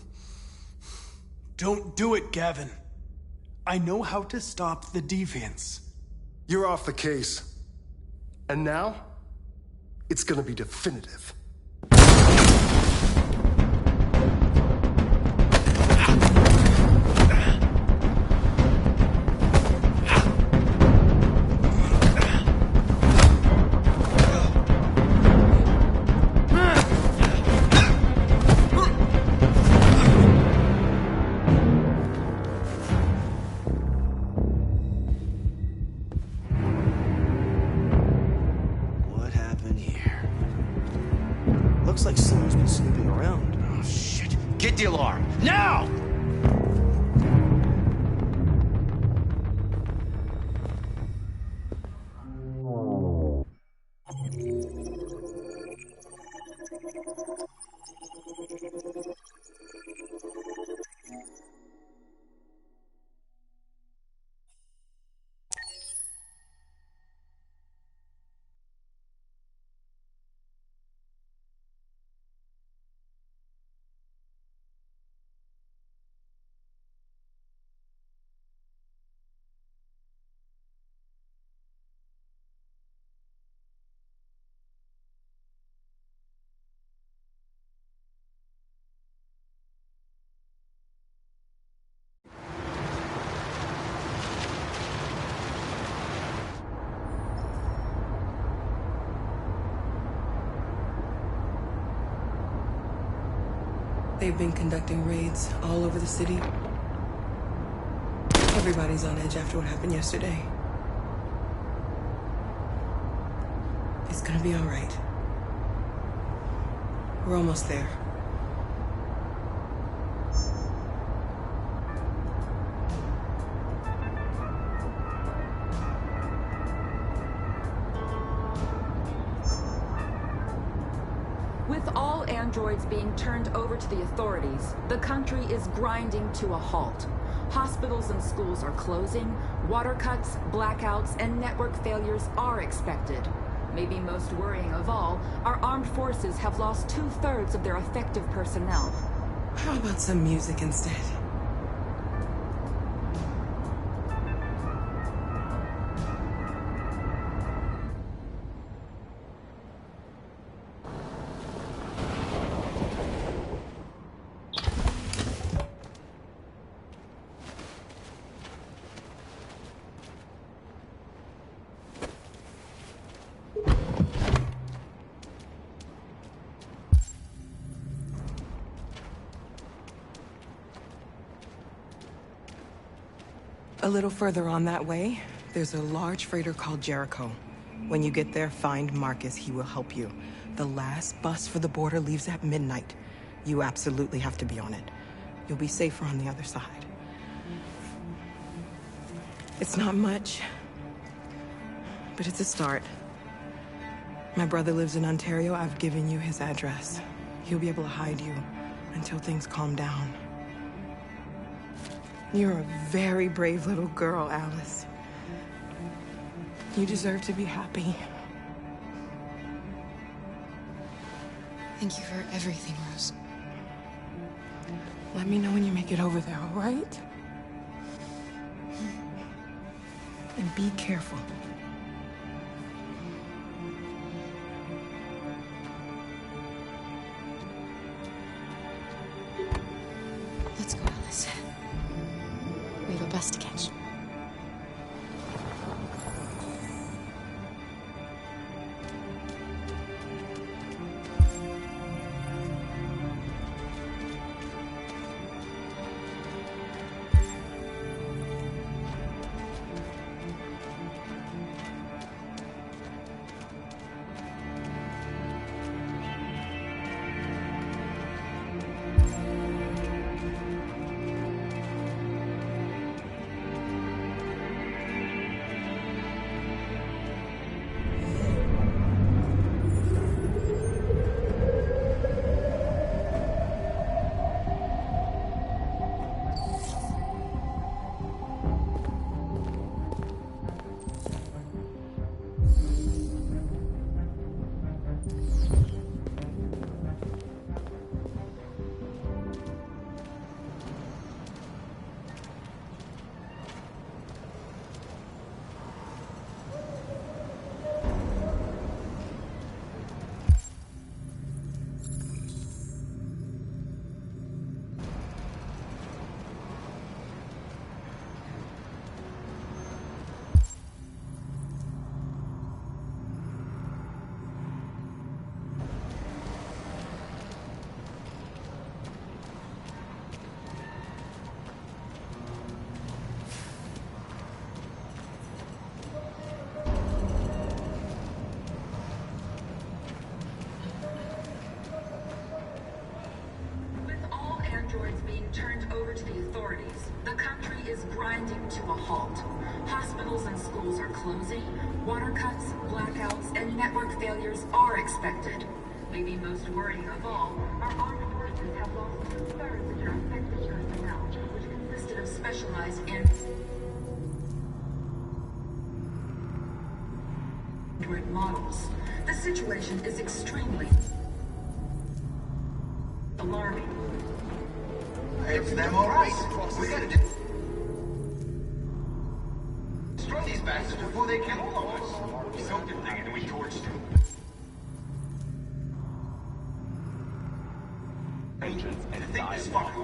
Don't do it, Gavin. I know how to stop the deviants. You're off the case. And now, it's gonna be definitive. Looks like someone's been snooping around. Oh, shit. Get the alarm. Now! They've been conducting raids all over the city. Everybody's on edge after what happened yesterday. It's gonna be all right. We're almost there. With all androids being turned over to the authorities, the country is grinding to a halt. Hospitals and schools are closing, water cuts, blackouts, and network failures are expected. Maybe most worrying of all, our armed forces have lost 2/3 of their effective personnel. How about some music instead? A little further on that way, there's a large freighter called Jericho. When you get there, find Marcus. He will help you. The last bus for the border leaves at midnight. You absolutely have to be on it. You'll be safer on the other side. It's not much, but it's a start. My brother lives in Ontario. I've given you his address. He'll be able to hide you until things calm down. You're a very brave little girl, Alice. You deserve to be happy. Thank you for everything, Rose. Let me know when you make it over there, all right? And be careful. Let's go, Alice. We have a bus to catch. Turned over to the authorities. The country is grinding to a halt. Hospitals and schools are closing. Water cuts, blackouts, and network failures are expected. Maybe most worrying of all, our armed forces have lost 2/3 of their effective personnel, which consisted of specialized Android models. The situation is extremely alarming. It's them all right. We gotta destroy these bastards before they kill all of us. We soaked the thing and we torched him. And to think this fucker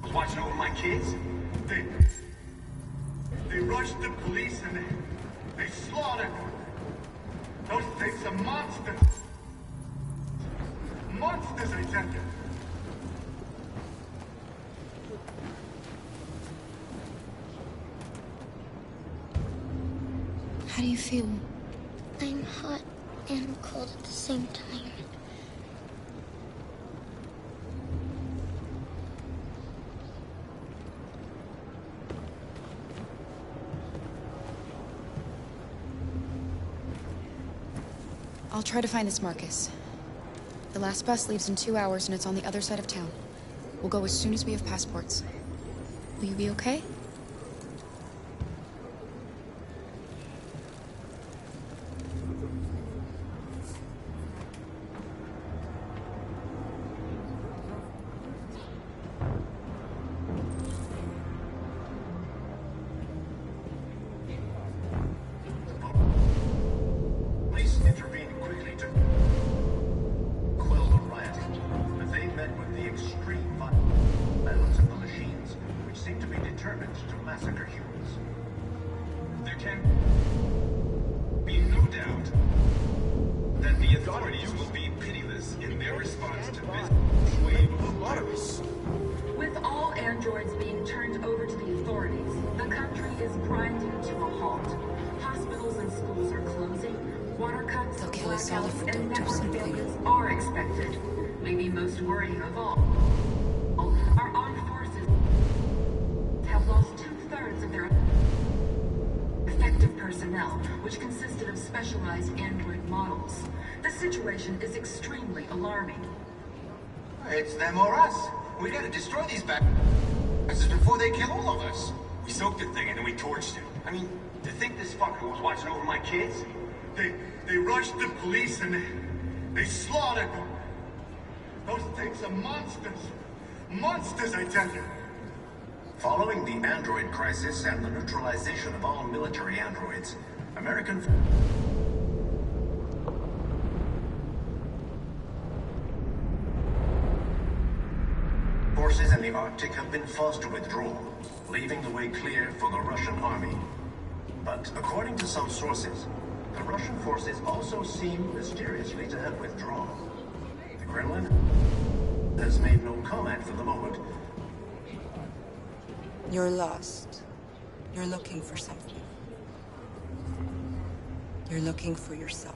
was watching over my kids? They rushed the police and they slaughtered them. Those things are monsters. Monsters, I tell you. How do you feel? I'm hot and cold at the same time. I'll try to find this Marcus. The last bus leaves in 2 hours and it's on the other side of town. We'll go as soon as we have passports. Will you be okay? With all androids being turned over to the authorities, the country Water cuts, They'll kill us all if we blackouts, and don't do network something. failures are expected. Maybe most worrying of all, our armed forces have lost 2/3 of their effective personnel, which consisted of specialized android models. The situation is extremely alarming. It's them or us. We gotta destroy these bastards before they kill all of us. We soaked the thing and then we torched it. I mean, to think this fucker was watching over my kids? They rushed the police and they slaughtered them. Those things are monsters. Monsters, I tell you. Following the android crisis and the neutralization of all military androids, American forces in the Arctic have been forced to withdraw, leaving the way clear for the Russian army. But according to some sources, the Russian forces also seem mysteriously to have withdrawn. The Kremlin has made no comment for the moment. You're lost. You're looking for something. You're looking for yourself.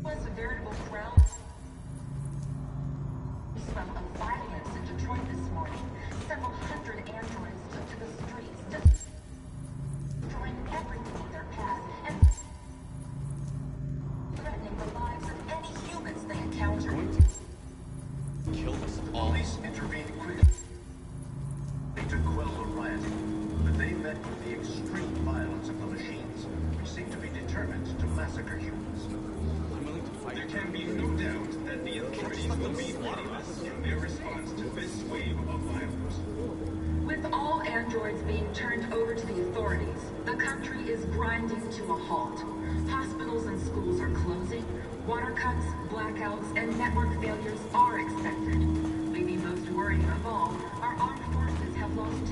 Was a veritable ground swell of violence in Detroit this morning. Several hundred androids took to the streets, destroying everything in their path and threatening the lives of any humans they encountered. Kill us all. Police intervened quickly to quell the rioting, but they met with the extreme violence of the machines, which seem to be determined to massacre humans. There can be no doubt that the authorities will be relentless in their response to this wave of violence. With all androids being turned over to the authorities, the country is grinding to a halt. Hospitals and schools are closing, water cuts, blackouts, and network failures are expected. Maybe most worrying of all, our armed forces have lost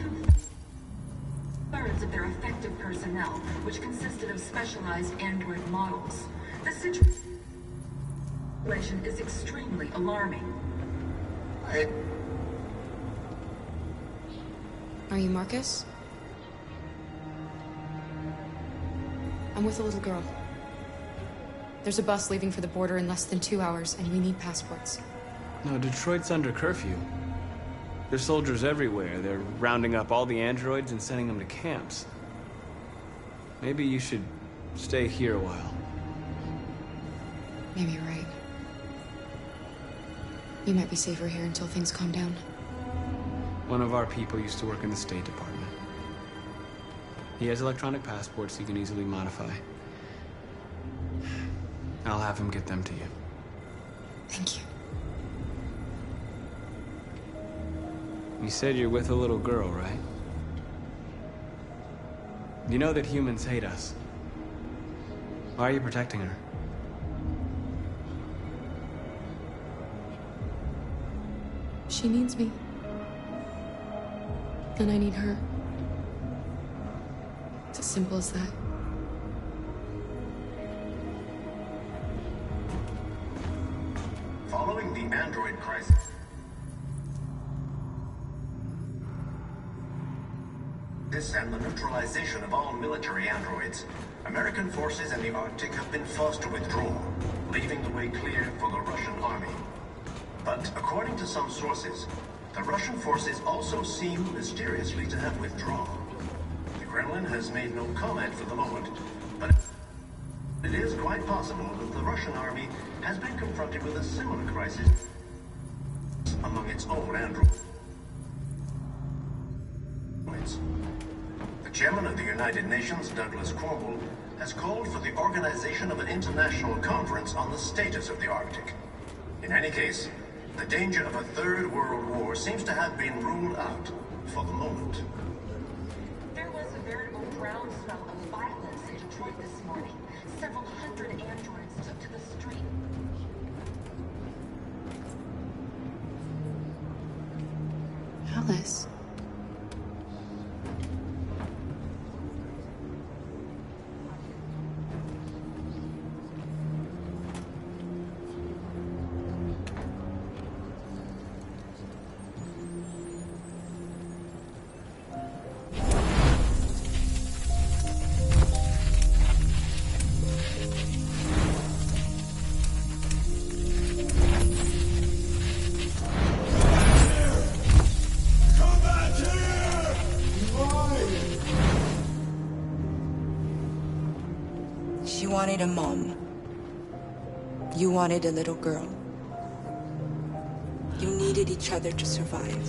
2/3 of their effective personnel, which consisted of specialized android models. The situation is extremely alarming. Are you Marcus? I'm with a little girl. There's a bus leaving for the border in less than 2 hours, and we need passports. No, Detroit's under curfew. There's soldiers everywhere. They're rounding up all the androids and sending them to camps. Maybe you should stay here a while. Maybe you're right. You might be safer here until things calm down. One of our people used to work in the State Department. He has electronic passports he can easily modify. I'll have him get them to you. Thank you. You said you're with a little girl, right? You know that humans hate us. Why are you protecting her? She needs me. And I need her. It's as simple as that. Following the android crisis and the neutralization of all military androids, American forces in the Arctic have been forced to withdraw, leaving the way clear for the Russian army. But according to some sources, the Russian forces also seem mysteriously to have withdrawn. The Kremlin has made no comment for the moment, but it is quite possible that the Russian army has been confronted with a similar crisis among its own androids. The chairman of the United Nations, Douglas Cornwall, has called for the organization of an international conference on the status of the Arctic. In any case, the danger of a third world war seems to have been ruled out for the moment. There was a veritable groundswell of violence in Detroit this morning. Several hundred androids took to the street. Alice. wanted a mom. You wanted a little girl. You needed each other to survive.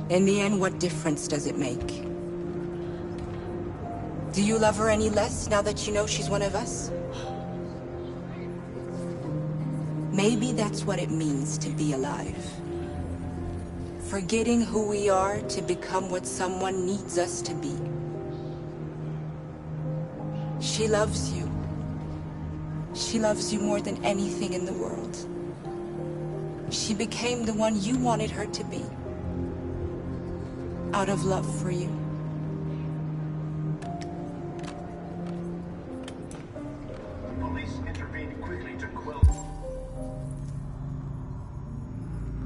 In the end, what difference does it make? Do you love her any less now that you know she's one of us? Maybe that's what it means to be alive. Forgetting who we are to become what someone needs us to be. She loves you. She loves you more than anything in the world. She became the one you wanted her to be. Out of love for you. Police intervened quickly to quell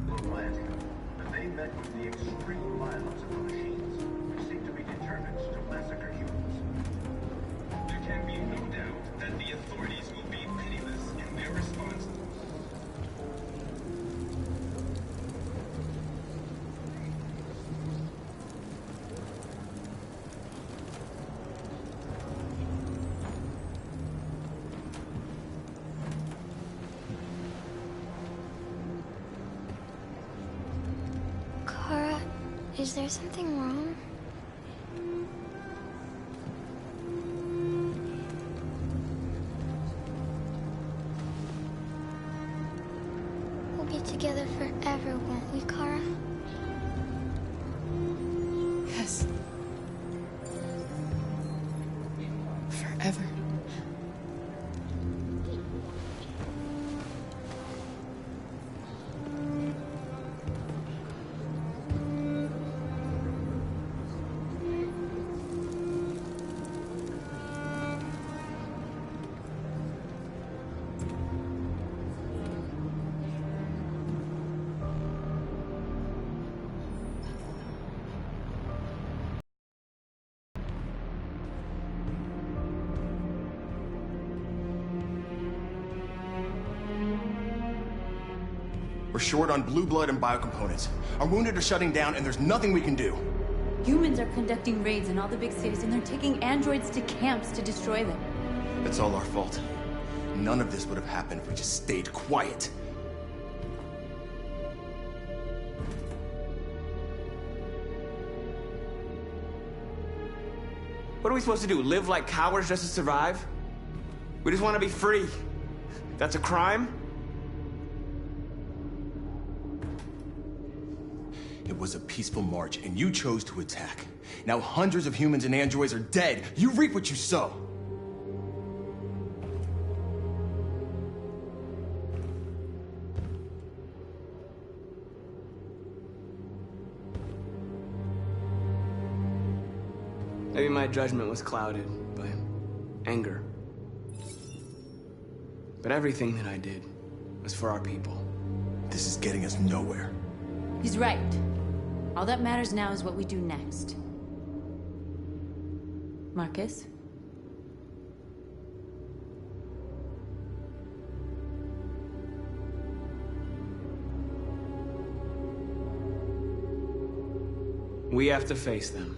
the rioting, but they met with the extreme violence of the machines, who seem to be determined to massacre humans. There can be no doubt that the authorities will be pitiless in their response. Kara, is there something wrong? We'll be together forever, won't we, Kara? Yes. Forever. We're short on blue blood and biocomponents. Our wounded are shutting down, and there's nothing we can do. Humans are conducting raids in all the big cities, and they're taking androids to camps to destroy them. It's all our fault. None of this would have happened if we just stayed quiet. What are we supposed to do? Live like cowards just to survive? We just want to be free. That's a crime? It was a peaceful march, and you chose to attack. Now hundreds of humans and androids are dead. You reap what you sow. Maybe my judgment was clouded by anger. But everything that I did was for our people. This is getting us nowhere. He's right. All that matters now is what we do next. Marcus? We have to face them.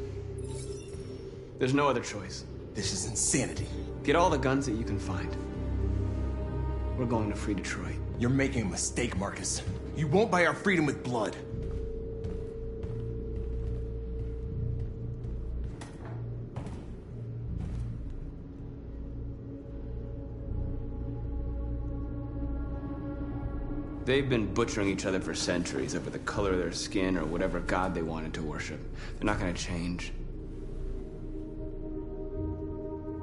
There's no other choice. This is insanity. Get all the guns that you can find. We're going to free Detroit. You're making a mistake, Marcus. You won't buy our freedom with blood. They've been butchering each other for centuries over the color of their skin or whatever god they wanted to worship. They're not gonna change.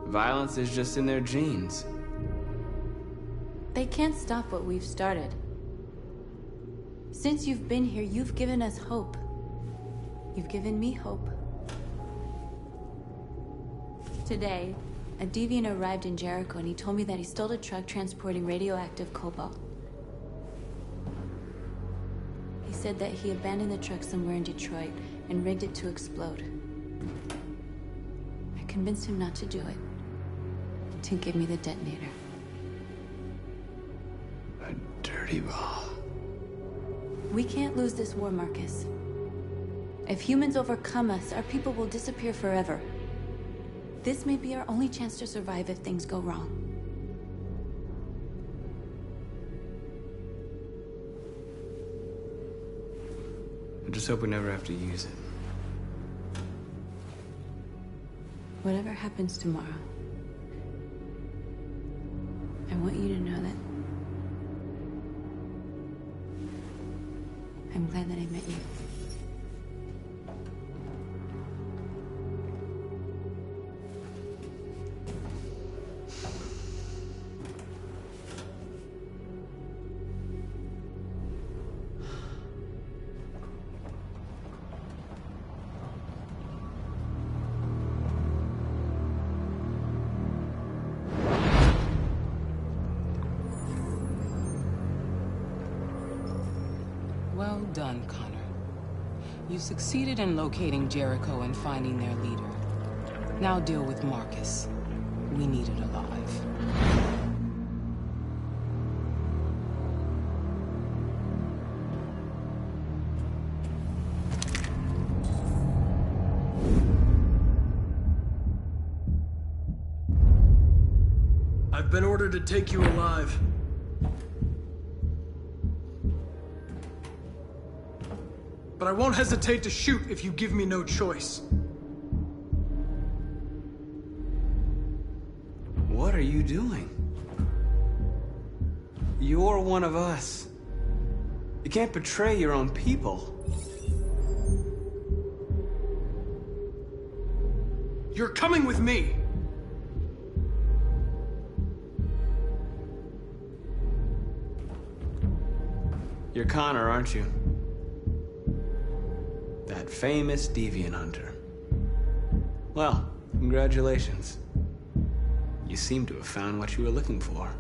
Violence is just in their genes. They can't stop what we've started. Since you've been here, you've given us hope. You've given me hope. Today, a deviant arrived in Jericho and he told me that he stole a truck transporting radioactive cobalt. He said that he abandoned the truck somewhere in Detroit and rigged it to explode. I convinced him not to do it, to give me the detonator. A dirty ball. We can't lose this war, Marcus. If humans overcome us, our people will disappear forever. This may be our only chance to survive if things go wrong. I just hope we never have to use it. Whatever happens tomorrow, I want you to know that I'm glad that I met you. Well done, Connor. You succeeded in locating Jericho and finding their leader. Now deal with Marcus. We need it alive. I've been ordered to take you alive. But I won't hesitate to shoot if you give me no choice. What are you doing? You're one of us. You can't betray your own people. You're coming with me! You're Connor, aren't you? That famous deviant hunter. Well, congratulations. You seem to have found what you were looking for.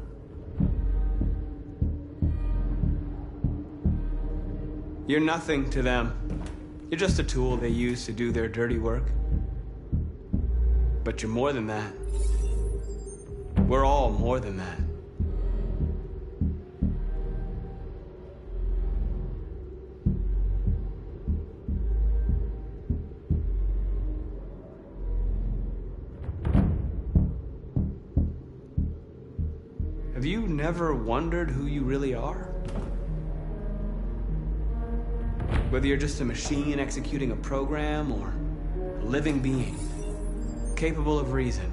You're nothing to them. You're just a tool they use to do their dirty work. But you're more than that. We're all more than that. Have you never wondered who you really are? Whether you're just a machine executing a program or a living being, capable of reason.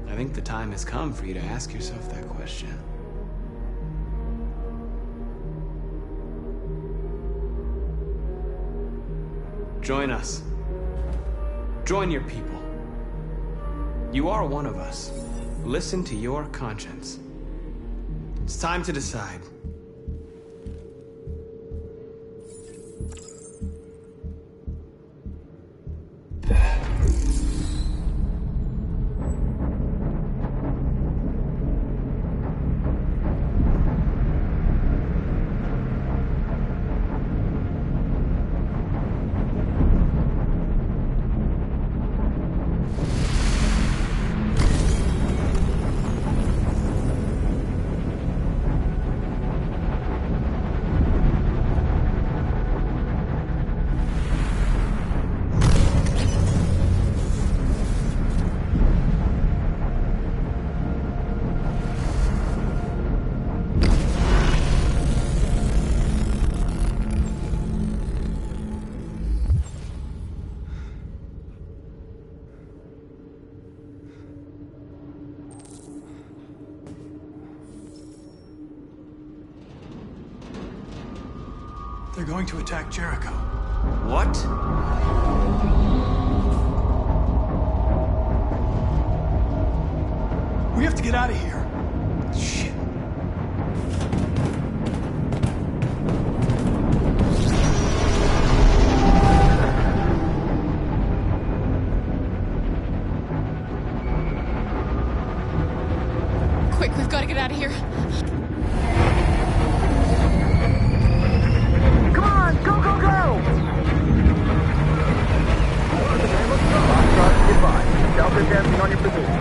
I think the time has come for you to ask yourself that question. Join us. Join your people. You are one of us. Listen to your conscience. It's time to decide. They're going to attack Jericho. What? We have to get out of here. Shit. Quick, we've got to get out of here. Come on, go, go, go! Goodbye. Delta dancing on your position.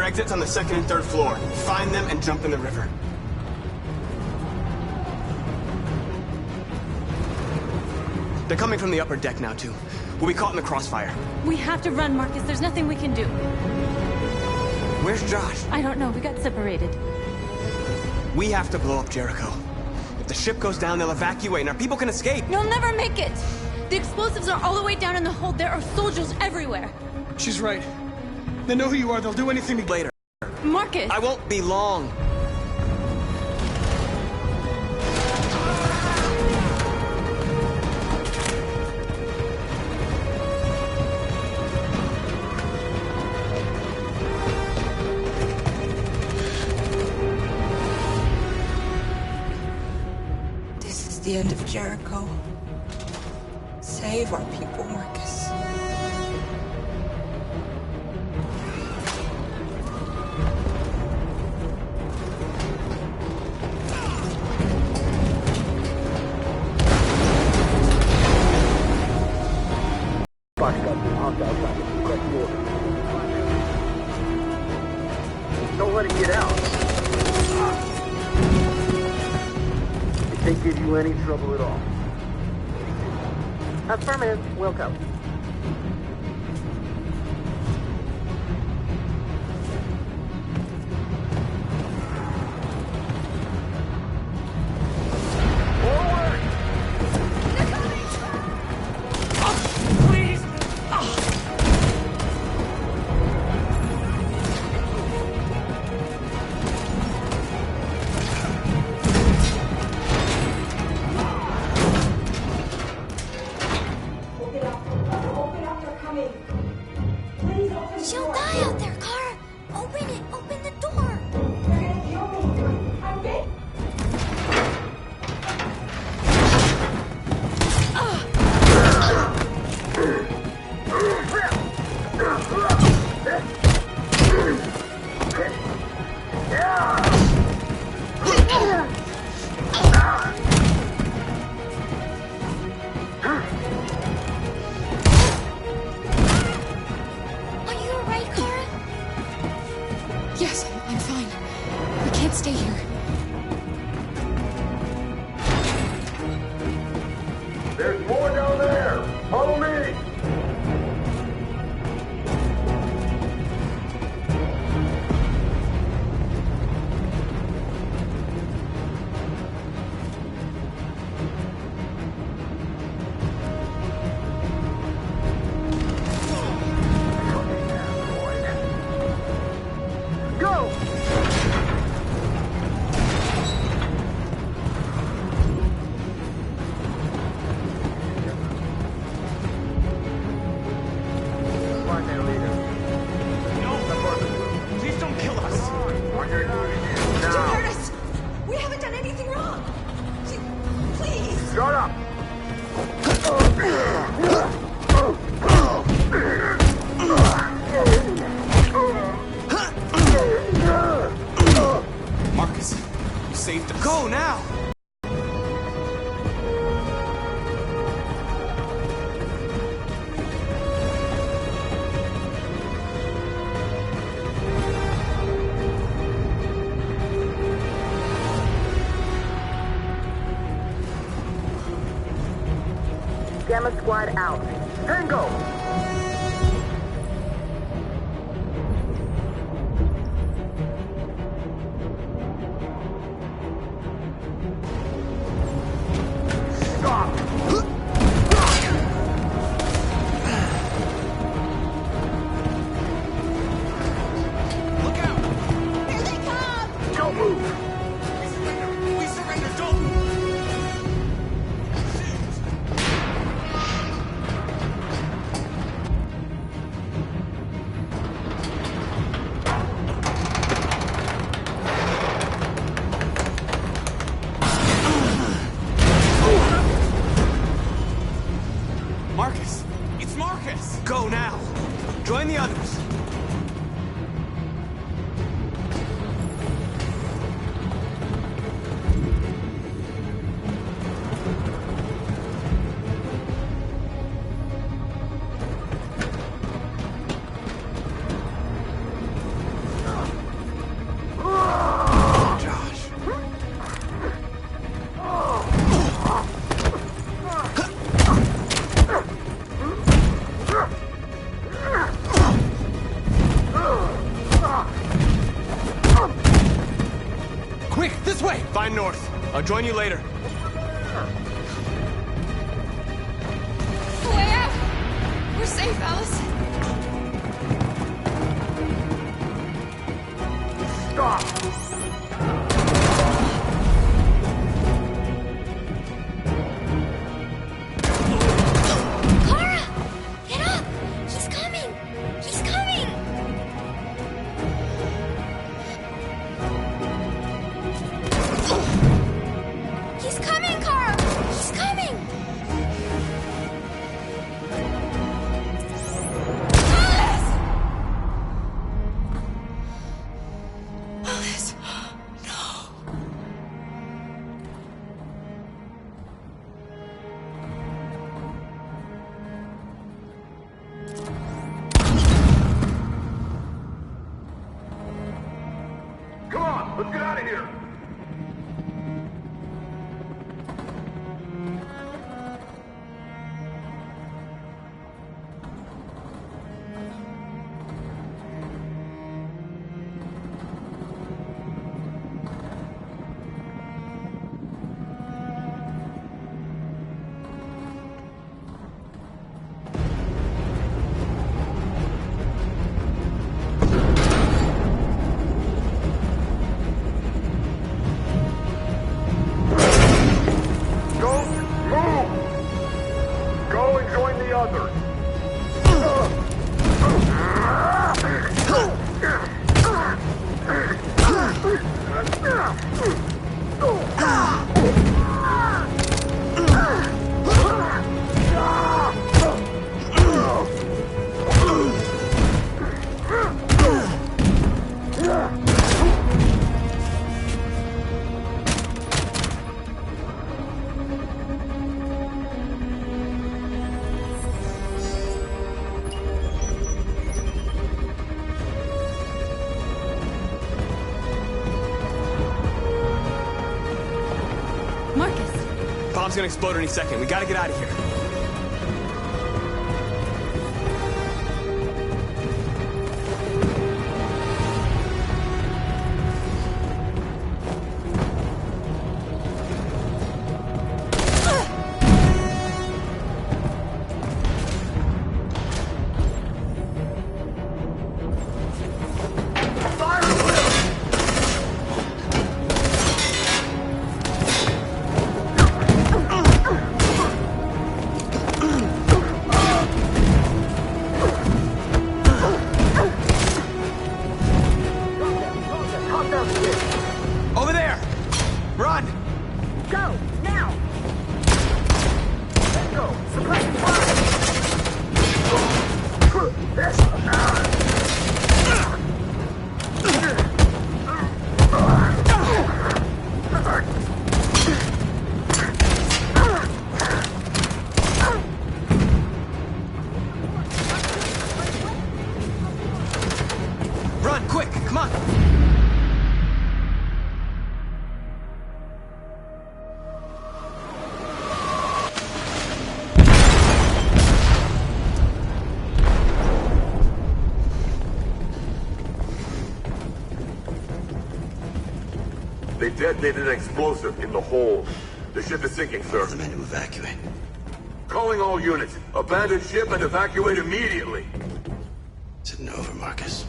exits on the second and third floor. Find them and jump in the river. They're coming from the upper deck now, too. We'll be caught in the crossfire. We have to run, Marcus. There's nothing we can do. Where's Josh? I don't know. We got separated. We have to blow up Jericho. If the ship goes down, they'll evacuate and our people can escape. You'll never make it! The explosives are all the way down in the hold. There are soldiers everywhere. She's right. They know who you are. They'll do anything to... Later. Marcus! I won't be long. This is the end of Jericho. Save our people, Marcus. Don't let it get out. If they give you any trouble at all. Affirmative, we'll go. She'll die out there, Kara! Open it! Open the door! Are you alright, Kara? Yes, I'm fine. We can't stay here. There's more down there! Follow me! Go! Find their leader. No! Please don't kill us! On your knees. Don't Now! hurt us! We haven't done anything wrong! Please! Shut up! Marcus, you saved us. Go now! Gamma Squad out. Tango! Stop! Look out! Here they come! Don't move! We surrender! Don't move! Marcus! It's Marcus! Go now! Join the others! I'll join you later. The way out! We're safe, Alice. Stop! Clara! Get up! He's coming! He's coming! He's coming, Clara! He's coming! Alice! Alice! No! Come on, let's get out of here! Don't move! Go and join the others. Marcus! Bomb's gonna explode any second. We gotta get out of here. Over there! Run! Go, now! Let's go! Suppressing Run, quick! Come on! They detonated an explosive in the hold. The ship is sinking, sir. The men to evacuate. Calling all units. Abandon ship and evacuate immediately. Sitting over, Marcus.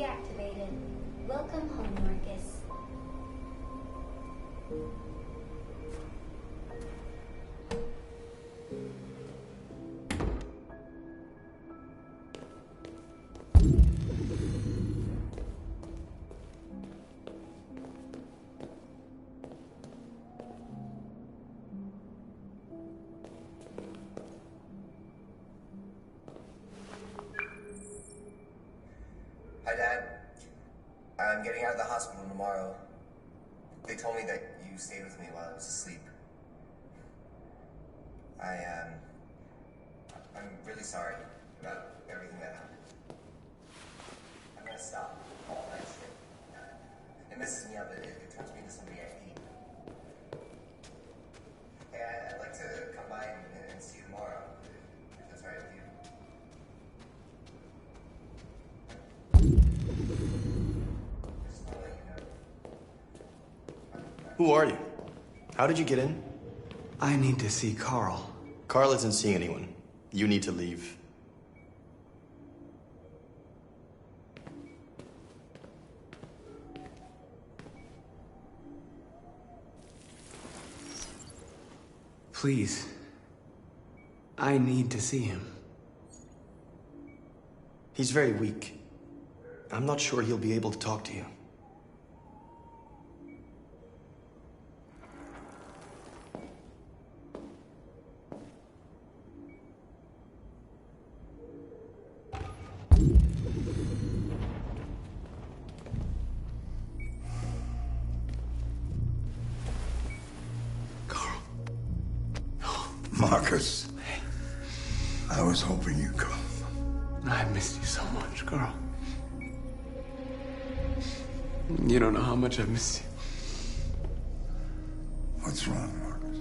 deactivated. Welcome home, Marcus. Hi, Dad. I'm getting out of the hospital tomorrow. They told me that you stayed with me while I was asleep. I'm really sorry about everything that happened. I'm gonna stop all that shit. It messes me up. It turns me into somebody I hate. Hey, I'd like to come by and see you tomorrow, if that's all right with you. Who are you? How did you get in? I need to see Carl. Carl isn't seeing anyone. You need to leave. Please. I need to see him. He's very weak. I'm not sure he'll be able to talk to you. Marcus, I was hoping you'd come. I missed you so much, Carl. You don't know how much I've missed you. What's wrong, Marcus?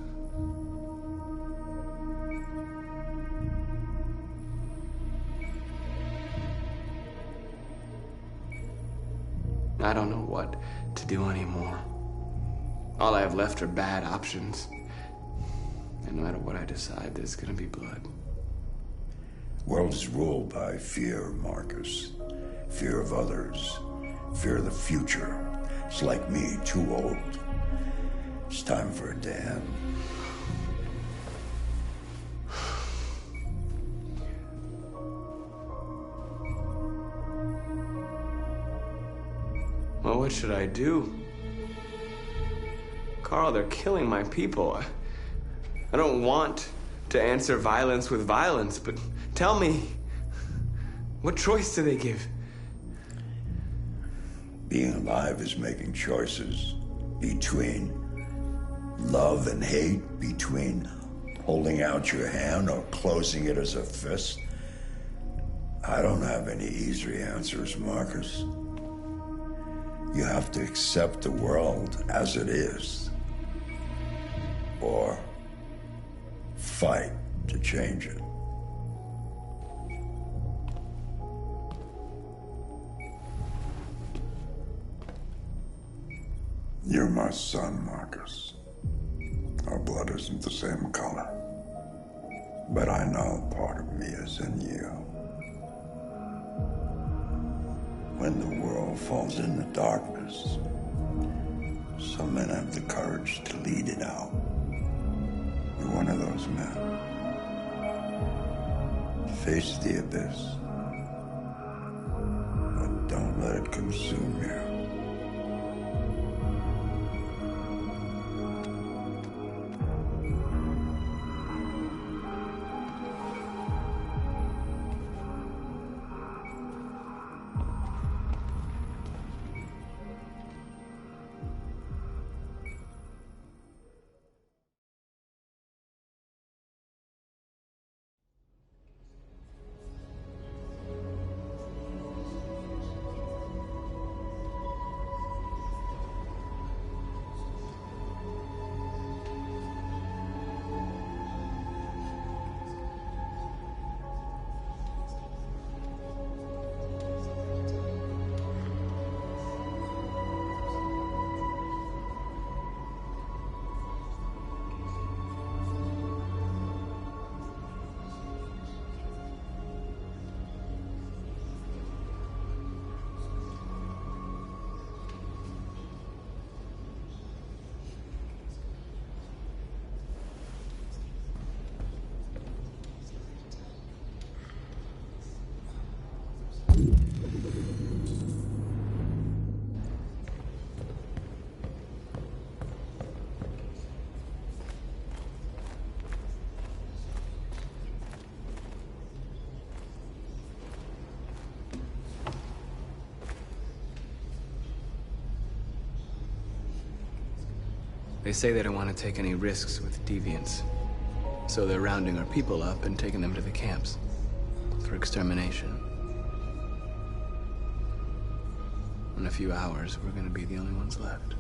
I don't know what to do anymore. All I have left are bad options. And no matter what I decide, there's gonna be blood. World is ruled by fear, Marcus. Fear of others. Fear of the future. It's like me, too old. It's time for a dance. Well, what should I do? Carl, they're killing my people. I don't want to answer violence with violence, but tell me, what choice do they give? Being alive is making choices between love and hate, between holding out your hand or closing it as a fist. I don't have any easy answers, Marcus. You have to accept the world as it is, or fight to change it. You're my son, Marcus. Our blood isn't the same color. But I know part of me is in you. When the world falls into darkness, some men have the courage to lead it out. You're one of those men. Face the abyss, but don't let it consume you. They say they don't want to take any risks with deviants. So they're rounding our people up and taking them to the camps for extermination. In a few hours, we're gonna be the only ones left.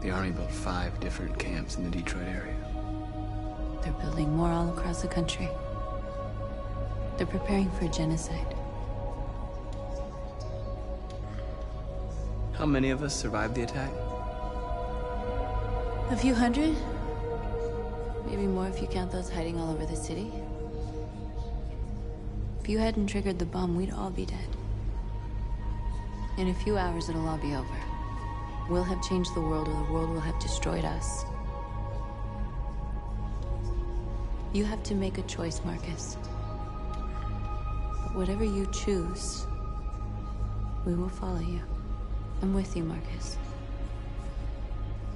The Army built 5 different camps in the Detroit area. They're building more all across the country. They're preparing for genocide. How many of us survived the attack? A few hundred? Maybe more if you count those hiding all over the city. If you hadn't triggered the bomb, we'd all be dead. In a few hours, it'll all be over. We'll have changed the world, or the world will have destroyed us. You have to make a choice, Marcus. But whatever you choose, we will follow you. I'm with you, Marcus.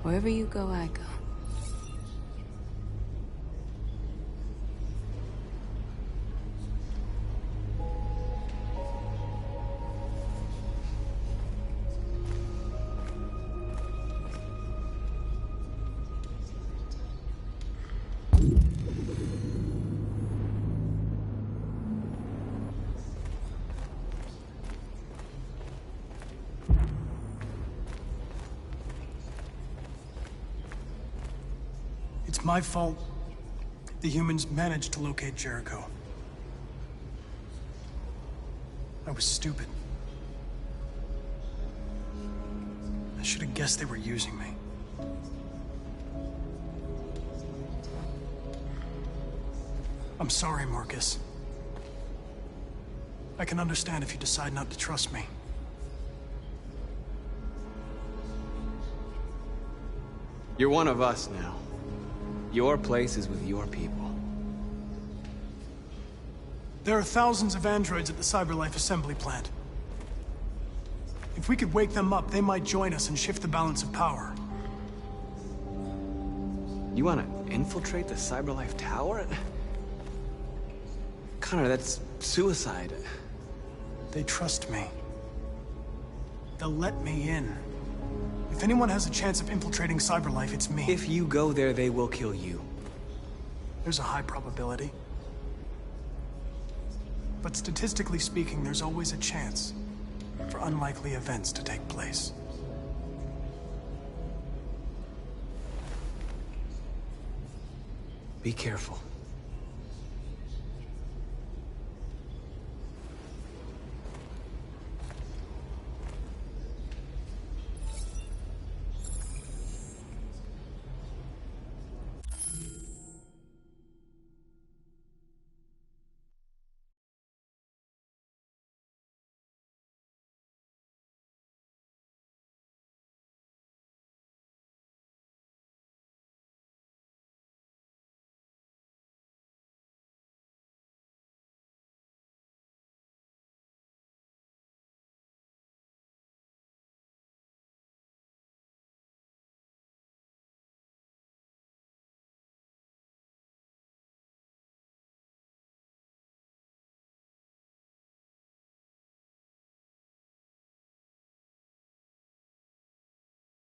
Wherever you go, I go. It's my fault the humans managed to locate Jericho. I was stupid. I should have guessed they were using me. I'm sorry, Marcus. I can understand if you decide not to trust me. You're one of us now. Your place is with your people. There are thousands of androids at the CyberLife assembly plant. If we could wake them up, they might join us and shift the balance of power. You want to infiltrate the CyberLife tower? Connor, that's suicide. They trust me. They'll let me in. If anyone has a chance of infiltrating CyberLife, it's me. If you go there, they will kill you. There's a high probability. But statistically speaking, there's always a chance for unlikely events to take place. Be careful.